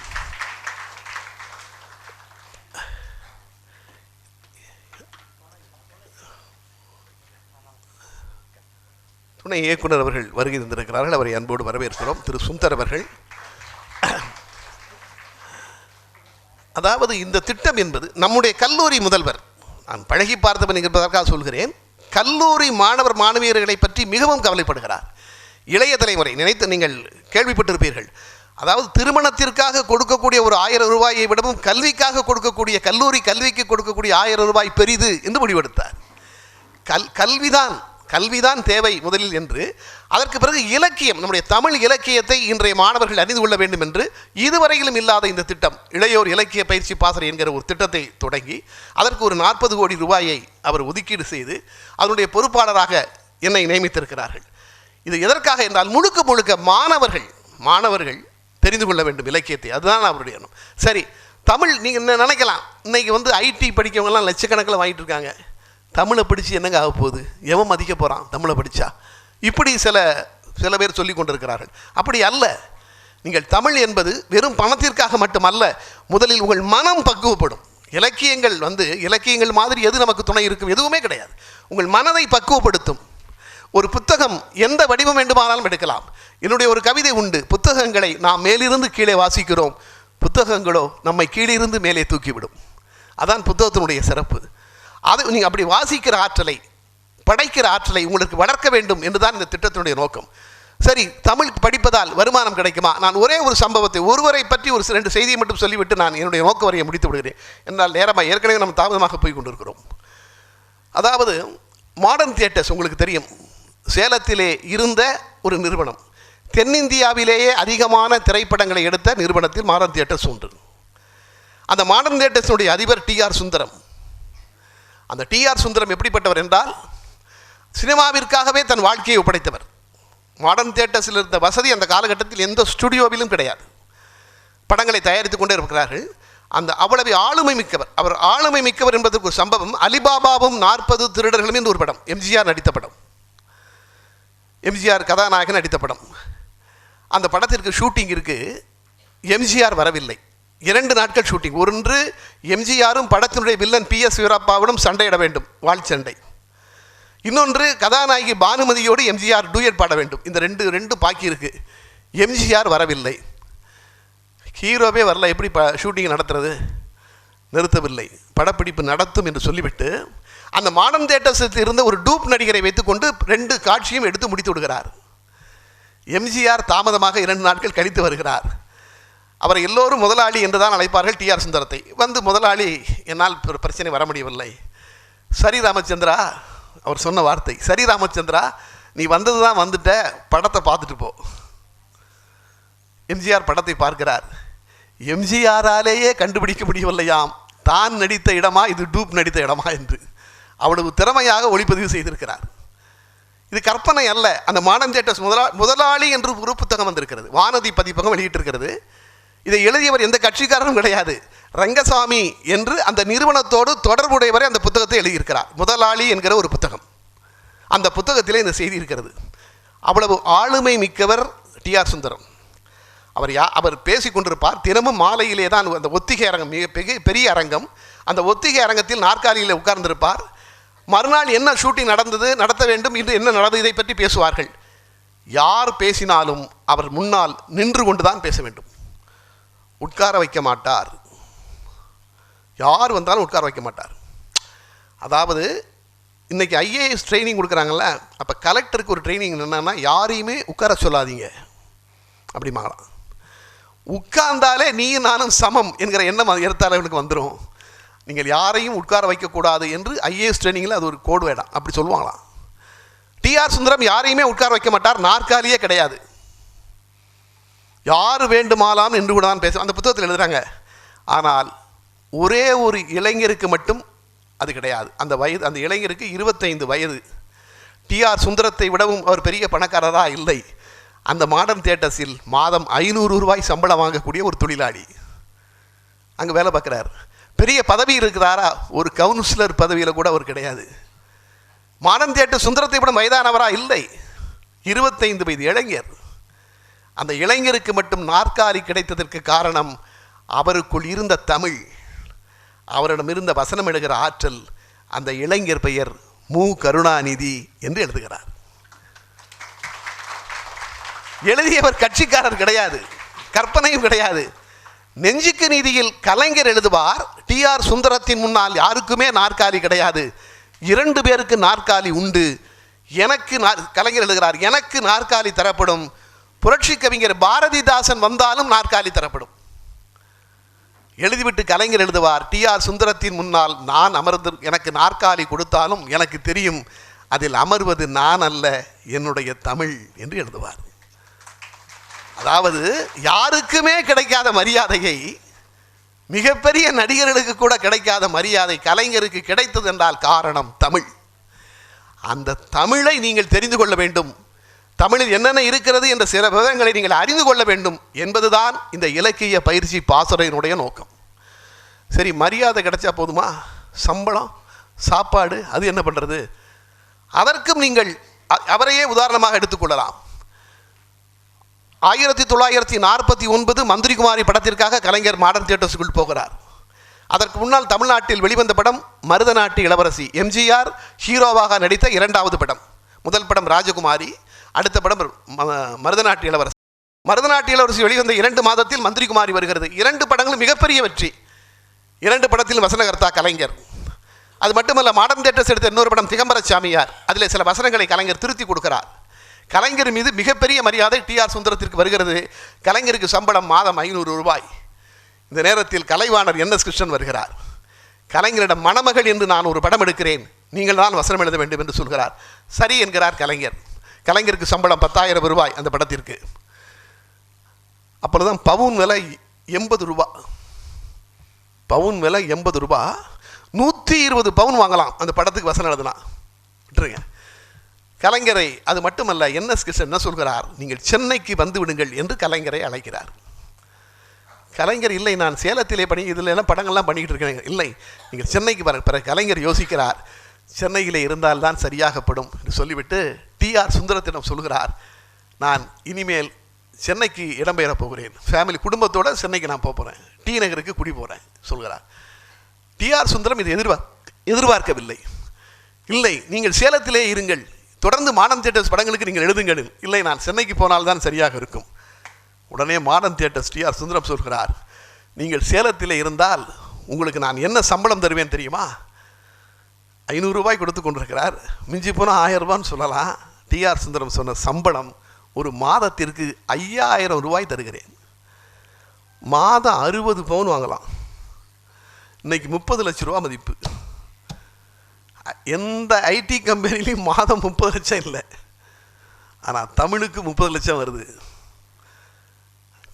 துணை இயக்குனர் அவர்கள் வருகை தந்திருக்கிறார்கள், அவரை அன்போடு வரவேற்கிறோம். திரு சுந்தர் அவர்கள். அதாவது இந்த திட்டம் என்பது நம்முடைய கல்லூரி முதல்வர், நான் பழகி பார்த்தவன் என்பதற்காக சொல்கிறேன், கல்லூரி மாணவர் மாணவியர்களை பற்றி மிகவும் கவலைப்படுகிறார். இளைய தலைமுறை நீங்கள் கேள்விப்பட்டிருப்பீர்கள். அதாவது திருமணத்திற்காக கொடுக்கக்கூடிய ஒரு 1000 ரூபாயை விடவும் கல்விக்காக கொடுக்கக்கூடிய கல்லூரி கல்விக்கு கொடுக்கக்கூடிய 1000 ரூபாய் பெரிது என்று முடிவெடுத்தார். கல்விதான் தேவை முதலில் என்று. அதற்கு பிறகு இலக்கியம், நம்முடைய தமிழ் இலக்கியத்தை இன்றைய மாணவர்கள் அறிந்து கொள்ள வேண்டும் என்று இதுவரையிலும் இல்லாத இந்த திட்டம், இளையோர் இலக்கிய பயிற்சி பாசறை என்கிற ஒரு திட்டத்தை தொடங்கி அதற்கு ஒரு 40 கோடி ரூபாயை அவர் ஒதுக்கீடு செய்து அதனுடைய பொறுப்பாளராக என்னை நியமித்திருக்கிறார்கள். இது எதற்காக என்றால் முழுக்க மாணவர்கள் தெரிந்து கொள்ள வேண்டும் இலக்கியத்தை. அதுதான் அவருடைய எண்ணம். சரி, தமிழ் நீங்கள் நினைக்கலாம், இன்றைக்கி ஐடி படிக்கவங்கலாம் லட்சக்கணக்கில் வாங்கிட்டு இருக்காங்க, தமிழை படித்து என்னங்க ஆக போகுது, எவன் மதிக்க போகிறான் தமிழை படித்தா, இப்படி சில பேர் சொல்லி கொண்டிருக்கிறார்கள். அப்படி அல்ல. நீங்கள் தமிழ் என்பது வெறும் பணத்திற்காக மட்டுமல்ல, முதலில் உங்கள் மனம் பக்குவப்படும். இலக்கியங்கள் மாதிரி எது நமக்கு துணை இருக்கும், எதுவுமே கிடையாது. உங்கள் மனதை பக்குவப்படுத்தும். ஒரு புத்தகம் எந்த வடிவம் வேண்டுமானாலும் எடுக்கலாம். என்னுடைய ஒரு கவிதை உண்டு, புத்தகங்களை நாம் மேலிருந்து கீழே வாசிக்கிறோம், புத்தகங்களோ நம்மை கீழிருந்து மேலே தூக்கிவிடும். அதான் புத்தகத்தினுடைய சிறப்பு. அது நீங்கள் அப்படி வாசிக்கிற ஆற்றலை, படைக்கிற ஆற்றலை உங்களுக்கு வளர்க்க வேண்டும் என்றுதான் இந்த திட்டத்தினுடைய நோக்கம். சரி, தமிழ் படிப்பதால் வருமானம் கிடைக்குமா? நான் ஒரே ஒரு சம்பவத்தை, ஒருவரை பற்றி ஒரு 2 செய்தியை மட்டும் சொல்லிவிட்டு நான் என்னுடைய நோக்க வரையை முடித்து விடுகிறேன். என்றால் நேரமாக ஏற்கனவே நம்ம தாமதமாக போய் கொண்டிருக்கிறோம். அதாவது மாடர்ன் தியேட்டர்ஸ் உங்களுக்கு தெரியும், சேலத்திலே இருந்த ஒரு நிறுவனம். தென்னிந்தியாவிலேயே அதிகமான திரைப்படங்களை எடுத்த நிறுவனத்தில் மாடர்ன் தியேட்டர்ஸ் ஒன்று. அந்த மாடர்ன் தியேட்டர்ஸுடைய அதிபர் டிஆர் சுந்தரம். அந்த டிஆர் சுந்தரம் எப்படிப்பட்டவர் என்றால், சினிமாவிற்காகவே தன் வாழ்க்கையை ஒப்படைத்தவர். மாடர்ன் தியேட்டர்ஸில் இருந்த வசதி அந்த காலகட்டத்தில் எந்த ஸ்டுடியோவிலும் கிடையாது. படங்களை தயாரித்து கொண்டே இருக்கிறார்கள். அந்த அவ்வளவு ஆளுமை மிக்கவர். அவர் ஆளுமை மிக்கவர் என்பதற்கு ஒரு சம்பவம், அலிபாபாவும் 40 திருடர்களும் என்று ஒரு படம், எம்ஜிஆர் நடித்த படம், எம்ஜிஆர் கதாநாயகன் நடித்த படம். அந்த படத்திற்கு ஷூட்டிங் இருக்குது. எம்ஜிஆர் வரவில்லை. 2 நாட்கள் ஷூட்டிங். ஒன்று எம்ஜிஆரும் படத்தினுடைய வில்லன் PS வீரப்பாவுடன் சண்டையிட வேண்டும், வாழ் சண்டை. இன்னொன்று கதாநாயகி பானுமதியோடு எம்ஜிஆர் டூயட் பாட வேண்டும். இந்த ரெண்டு பாக்கி இருக்கு. எம்ஜிஆர் வரவில்லை, ஹீரோவே வரல, எப்படி ஷூட்டிங் நடத்துறது? நிறுத்தவில்லை, படப்பிடிப்பு நடத்தும் என்று சொல்லிவிட்டு அந்த மாடர்ன் தியேட்டர்ஸில் இருந்த ஒரு டூப் நடிகரை வைத்துக்கொண்டு 2 காட்சியும் எடுத்து முடித்து விடுகிறார். எம்ஜிஆர் தாமதமாக 2 நாட்கள் கழித்து வருகிறார். அவரை எல்லோரும் முதலாளி என்று தான் அழைப்பார்கள். TR சுந்தரத்தை வந்து, முதலாளி என்னால் பிரச்சனை வர முடியவில்லை. சரி ராமச்சந்திரா, அவர் சொன்ன வார்த்தை, சரி ராமச்சந்திரா நீ வந்தது தான் வந்துட்ட, படத்தை பார்த்துட்டு போ. எம்ஜிஆர் படத்தை பார்க்கிறார். எம்ஜிஆராலேயே கண்டுபிடிக்க முடியவில்லையாம் தான் நடித்த இடமா இது டூப் நடித்த இடமா என்று. அவ்வளவு திறமையாக ஒளிப்பதிவு செய்திருக்கிறார். இது கற்பனை அல்ல. அந்த மாடர்ன் தியேட்டர்ஸ் முதலாளி என்று ஒரு புத்தகம் வந்திருக்கிறது, வானதி பதிப்பகம் வெளியிட்டிருக்கிறது. இதை எழுதியவர் எந்த கட்சிக்காரரும் கிடையாது. ரங்கசாமி என்று அந்த நிறுவனத்தோடு தொடர்புடையவரை அந்த புத்தகத்தை எழுதியிருக்கிறார். முதலாளி என்கிற ஒரு புத்தகம். அந்த புத்தகத்திலே இந்த செய்தி இருக்கிறது. அவ்வளவு ஆளுமை மிக்கவர் TR சுந்தரம். அவர் பேசிக்கொண்டிருப்பார். தினமும் மாலையிலே தான் அந்த ஒத்திகை அரங்கம், மிக பெரிய அரங்கம். அந்த ஒத்திகை அரங்கத்தில் நாற்காலியில் உட்கார்ந்திருப்பார். மறுநாள் என்ன ஷூட்டிங் நடத்த வேண்டும் என்று என்ன நடந்தது, இதை பற்றி பேசுவார்கள். யார் பேசினாலும் அவர் முன்னால் நின்று கொண்டு தான் பேச வேண்டும், உட்கார வைக்க மாட்டார். யார் வந்தாலும் உட்கார வைக்க மாட்டார். அதாவது இன்றைக்கி IAS ட்ரைனிங் கொடுக்குறாங்கல்ல, அப்போ கலெக்டருக்கு ஒரு ட்ரைனிங் என்னென்னா, யாரையுமே உட்கார சொல்லாதீங்க அப்படிமாங்களாம். உட்கார்ந்தாலே நீ நானும் சமம் என்கிற எண்ணம் எழுத்தாளர்களுக்கு வந்துடும். நீங்கள் யாரையும் உட்கார வைக்கக்கூடாது என்று IAS ட்ரைனிங்கில் அது ஒரு கோடு வேடம், அப்படி சொல்லுவாங்களாம். TR சுந்தரம் யாரையுமே உட்கார வைக்க மாட்டார். நாற்காலியே கிடையாது. யார் வேண்டுமாலாம் என்று கூட தான் பேச அந்த புத்தகத்தில் எழுதுகிறாங்க. ஆனால் ஒரே ஒரு இளைஞருக்கு மட்டும் அது கிடையாது. அந்த இளைஞருக்கு 25 வயது. TR சுந்தரத்தை விடவும் அவர் பெரிய பணக்காரராக இல்லை. அந்த மாடர்ன் தியேட்டர்ஸில் மாதம் 500 ரூபாய் சம்பளம் வாங்கக்கூடிய ஒரு தொழிலாளி அங்கே வேலை பார்க்குறார். பெரிய பதவி இருக்கிறாரா? ஒரு கவுன்சிலர் பதவியில் கூட அவர் கிடையாது. மாடர்ன் தியேட்டர் சுந்தரத்தை விட வயதானவரா? இல்லை, 25 வயது இளைஞர். அந்த இளைஞருக்கு மட்டும் நாற்காலி கிடைத்ததற்கு காரணம் அவருக்குள் இருந்த தமிழ், அவரிடம் இருந்த வசனம் எழுகிற ஆற்றல். அந்த இளைஞர் பெயர் மு. கருணாநிதி என்று எழுதுகிறார். எழுதியவர் கட்சிக்காரர் கிடையாது, கற்பனையும் கிடையாது. நெஞ்சுக்கு நீதியில் கலைஞர் எழுதுவார், TR சுந்தரத்தின் முன்னால் யாருக்குமே நாற்காலி கிடையாது, 2 பேருக்கு நாற்காலி உண்டு. கலைஞர் எழுதுகிறார், எனக்கு நாற்காலி தரப்படும். புரட்சி கவிஞர் பாரதிதாசன் வந்தாலும் நாற்காலி தரப்படும். எழுதிவிட்டு கலைஞர் எழுதுவார், TR சுந்தரத்தின் முன்னால் நான் எனக்கு நாற்காலி கொடுத்தாலும் எனக்கு தெரியும் அதில் அமர்வது நான் அல்ல, என்னுடைய தமிழ் என்று எழுதுவார். அதாவது யாருக்குமே கிடைக்காத மரியாதையை, மிகப்பெரிய நடிகர்களுக்கு கூட கிடைக்காத மரியாதை கலைஞருக்கு கிடைத்தது என்றால் காரணம் தமிழ். அந்த தமிழை நீங்கள் தெரிந்து கொள்ள வேண்டும். தமிழில் என்னென்ன இருக்கிறது என்ற சில விவரங்களை நீங்கள் அறிந்து கொள்ள வேண்டும் என்பதுதான் இந்த இலக்கிய பயிற்சி பாசறையினுடைய நோக்கம். சரி, மரியாதை கிடைச்சா போதுமா? சம்பளம், சாப்பாடு, அது என்ன பண்ணுறது? அதற்கும் நீங்கள் அவரையே உதாரணமாக எடுத்துக்கொள்ளலாம். 1949 மந்திரிகுமாரி படத்திற்காக கலைஞர் மாடர்ன் தியேட்டர்ஸுக்குள் போகிறார். அதற்கு முன்னால் தமிழ்நாட்டில் வெளிவந்த படம் மருதநாட்டு இளவரசி. எம்ஜிஆர் ஹீரோவாக நடித்த 2வது படம். முதல் படம் ராஜகுமாரி, அடுத்த படம் மருதநாட்டு இளவரசி. மருதநாட்டு இளவரசி வெளிவந்த 2 மாதத்தில் மந்திரிகுமாரி வருகிறது. 2 படங்களும் மிகப்பெரிய வெற்றி. 2 படத்தில் வசனகர்த்தா கலைஞர். அது மட்டுமல்ல, மாடர்ன் தியேட்டர்ஸ் எடுத்த இன்னொரு படம் திகம்பர சாமியார். அதில் சில வசனங்களை கலைஞர் திருத்தி கொடுக்கிறார். கலைஞர் மீது மிகப்பெரிய மரியாதை TR சுந்தரத்திற்கு வருகிறது. கலைஞருக்கு சம்பளம் மாதம் 500 ரூபாய். இந்த நேரத்தில் கலைவாணர் NS கிருஷ்ணன் வருகிறார். கலைஞரிடம் மணமகள் என்று நான் ஒரு படம் எடுக்கிறேன், நீங்கள் தான் வசனம் எழுத வேண்டும் என்று சொல்கிறார். சரி என்கிறார் கலைஞர். கலைஞருக்கு சம்பளம் 10,000 ரூபாய் அந்த படத்திற்கு. அப்பொழுதுதான் பவுன் விலை 80 ரூபா. பவுன் விலை 80 ரூபா. 120 பவுன் வாங்கலாம் அந்த படத்துக்கு வசனம் எழுதலாம். விட்டுருங்க. கலைஞரை, அது மட்டுமல்ல, NS கிருஷ்ணன் என்ன சொல்கிறார், நீங்கள் சென்னைக்கு வந்து விடுங்கள் என்று கலைஞரை அழைக்கிறார். கலைஞர், இல்லை நான் சேலத்திலே இதில் எல்லாம் படங்கள்லாம் பண்ணிக்கிட்டு இருக்கேன், இல்லை நீங்கள் சென்னைக்கு வர. பிறகு கலைஞர் யோசிக்கிறார், சென்னையிலே இருந்தால் தான் சரியாகப்படும் என்று சொல்லிவிட்டு TR சுந்தரத்திடம் சொல்கிறார், நான் இனிமேல் சென்னைக்கு இடம்பெயர போகிறேன், ஃபேமிலி குடும்பத்தோடு சென்னைக்கு நான் போகிறேன், டி நகருக்கு குடி போகிறேன் சொல்கிறார். டிஆர் சுந்தரம் இதை எதிர்பார்க்கவில்லை. இல்லை, நீங்கள் சேலத்திலே இருங்கள், தொடர்ந்து மாடர்ன் தியேட்டர்ஸ் படங்களுக்கு நீங்கள் எழுதுங்கள். இல்லை, நான் சென்னைக்கு போனால்தான் சரியாக இருக்கும். உடனே மாடர்ன் தியேட்டர்ஸ் டிஆர் சுந்தரம் சொல்கிறார், நீங்கள் சேலத்தில் இருந்தால் உங்களுக்கு நான் என்ன சம்பளம் தருவேன் தெரியுமா? 500 ரூபாய் கொடுத்து கொண்டிருக்கிறார், மிஞ்சி போனால் 1000 ரூபான்னு சொல்லலாம். டிஆர் சுந்தரம் சொன்ன சம்பளம் ஒரு மாதத்திற்கு 5000 ரூபாய் தருகிறேன். மாதம் 60 பவுன் வாங்கலாம். இன்னைக்கு 30 லட்ச ரூபா மதிப்பு. எந்த ஐடி கம்பெனிலையும் மாதம் 30 லட்சம் இல்லை, ஆனால் தமிழுக்கு 30 லட்சம் வருது.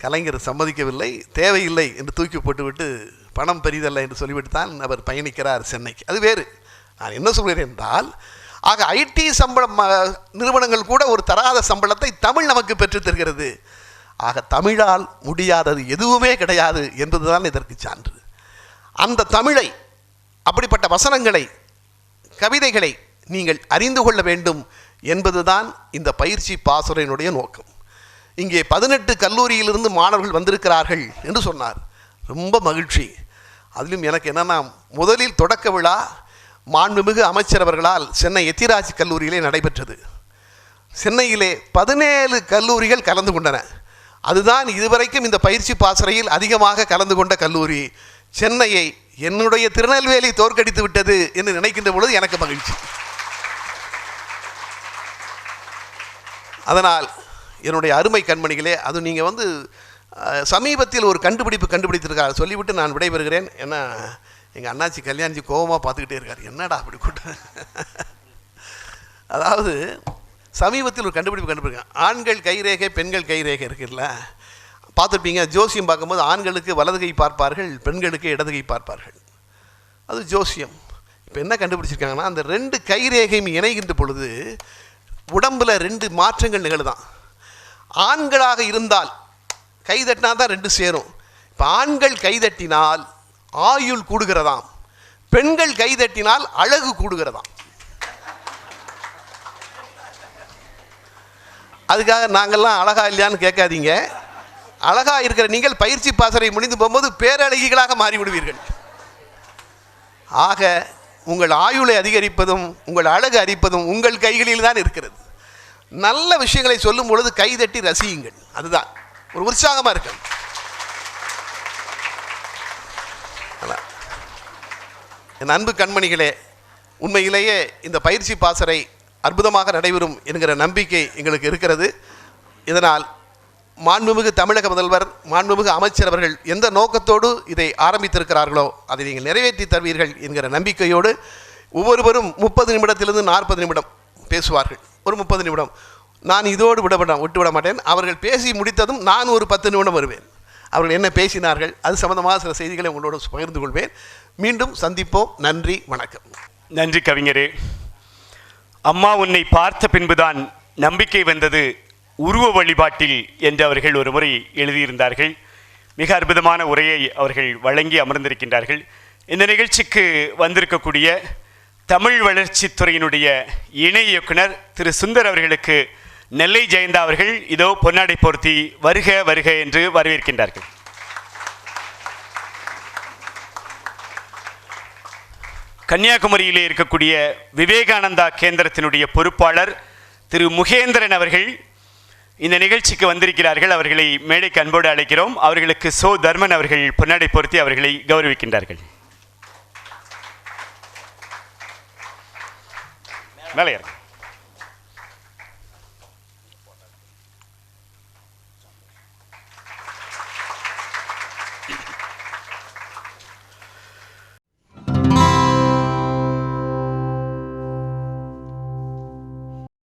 கலைஞர் சம்மதிக்கவில்லை, தேவையில்லை என்று தூக்கி போட்டுவிட்டு பணம் பெரிதல்ல என்று சொல்லிவிட்டு தான் அவர் பயணிக்கிறார் சென்னைக்கு. அது வேறு. நான் என்ன சொல்கிறேன் என்றால், ஆக ஐடி சம்பளம் நிறுவனங்கள் கூட ஒரு தராத சம்பளத்தை தமிழ் நமக்கு பெற்றுத் தருகிறது. ஆக தமிழால் முடியாதது எதுவுமே கிடையாது என்பதுதான் இதற்கு சான்று. அந்த தமிழை, அப்படிப்பட்ட வசனங்களை, கவிதைகளை நீங்கள் அறிந்து கொள்ள வேண்டும் என்பதுதான் இந்த பயிற்சி பாசறையினுடைய நோக்கம். இங்கே 18 கல்லூரியிலிருந்து மாணவர்கள் வந்திருக்கிறார்கள் என்று சொன்னார். ரொம்ப மகிழ்ச்சி. அதிலும் எனக்கு என்னென்னா, முதலில் தொடக்க விழா மாண்புமிகு அமைச்சர் அவர்களால் சென்னை எத்திராஜ் கல்லூரியிலே நடைபெற்றது. சென்னையிலே 17 கல்லூரிகள் கலந்து கொண்டன. அதுதான் இதுவரைக்கும் இந்த பயிற்சி பாசறையில் அதிகமாக கலந்து கொண்ட கல்லூரி. சென்னையை என்னுடைய திருநெல்வேலி தோற்கடித்து விட்டது என்று நினைக்கின்ற பொழுது எனக்கு மகிழ்ச்சி. அதனால் என்னுடைய அருமை கண்மணிகளே, அது நீங்கள் சமீபத்தில் ஒரு கண்டுபிடித்திருக்கார் சொல்லிவிட்டு நான் விடைபெறுகிறேன். ஏன்னா எங்கள் அண்ணாச்சி கல்யாணிச்சி கோபமாக பார்த்துக்கிட்டே இருக்கார், என்னடா அப்படி கூட்ட. அதாவது சமீபத்தில் ஒரு கண்டுபிடிக்கான். ஆண்கள் கைரேகை, பெண்கள் கைரேகை இருக்குல்ல, பார்த்துருப்பீங்க. ஜோசியம் பார்க்கும்போது ஆண்களுக்கு வலது கை பார்ப்பார்கள், பெண்களுக்கு இடது கை பார்ப்பார்கள். அது ஜோசியம். இப்போ என்ன கண்டுபிடிச்சிருக்காங்கன்னா, அந்த 2 கைரேகையும் இணைகின்ற பொழுது உடம்பில் 2 மாற்றங்கள் நிகழுதான். ஆண்களாக இருந்தால் கைதட்டினா தான் 2 சேரும். இப்போ ஆண்கள் கைதட்டினால் ஆயுள் கூடுகிறதாம், பெண்கள் கைதட்டினால் அழகு கூடுகிறதாம். அதுக்காக நாங்கள்லாம் அழகா இல்லையான்னு கேட்காதீங்க. அழகா இருக்கிற நீங்கள் பயிற்சி பாசறை முடிந்து போகும்போது பேரழகிகளாக மாறிவிடுவீர்கள். ஆக உங்கள் ஆயுளை அதிகரிப்பதும் உங்கள் அழகு அரிப்பதும் உங்கள் கைகளில் தான் இருக்கிறது. நல்ல விஷயங்களை சொல்லும் பொழுது கைதட்டி ரசியுங்கள். அதுதான் ஒரு உற்சாகமாக இருக்கு. என் அன்பு கண்மணிகளே, உண்மையிலேயே இந்த பயிற்சி பாசறை அற்புதமாக நடைபெறும் என்கிற நம்பிக்கை எங்களுக்கு இருக்கிறது. இதனால் மாண்புமிகு தமிழக முதல்வர், மாண்புமிகு அமைச்சர் அவர்கள் எந்த நோக்கத்தோடு இதை ஆரம்பித்திருக்கிறார்களோ அதை நீங்கள் நிறைவேற்றி தருவீர்கள் என்கிற நம்பிக்கையோடு ஒவ்வொருவரும் 30 நிமிடத்திலிருந்து 40 நிமிடம் பேசுவார்கள். ஒரு 30 நிமிடம் நான் இதோடு விட்டுவிட மாட்டேன். அவர்கள் பேசி முடித்ததும் நான் ஒரு 10 நிமிடம் வருவேன். அவர்கள் என்ன பேசினார்கள் அது சம்பந்தமாக சில செய்திகளை உங்களோடு பகிர்ந்து கொள்வேன். மீண்டும் சந்திப்போம். நன்றி, வணக்கம். நன்றி கவிஞரே. அம்மா உன்னை பார்த்த பின்புதான் நம்பிக்கை வந்தது உருவ வழிபாட்டில் என்று அவர்கள் ஒரு முறை எழுதியிருந்தார்கள். மிக அற்புதமான உரையை அவர்கள் வழங்கி அமர்ந்திருக்கின்றார்கள். இந்த நிகழ்ச்சிக்கு வந்திருக்கக்கூடிய தமிழ் வளர்ச்சித்துறையினுடைய இணை இயக்குனர் திரு சுந்தர் அவர்களுக்கு நெல்லை ஜெயந்தா அவர்கள் இதோ பொன்னாடை போர்த்தி வருக வருக என்று வரவேற்கின்றார்கள். கன்னியாகுமரியிலே இருக்கக்கூடிய விவேகானந்தா கேந்திரத்தினுடைய பொறுப்பாளர் திரு முகேந்திரன் அவர்கள் இந்த நிகழ்ச்சிக்கு வந்திருக்கிறார்கள். அவர்களை மேடைக்கு அன்போடு அழைக்கிறோம். அவர்களுக்கு சோ தர்மன் அவர்கள் பொன்னாடை பொருத்தி அவர்களை கௌரவிக்கின்றார்கள். மேலே இருக்கு.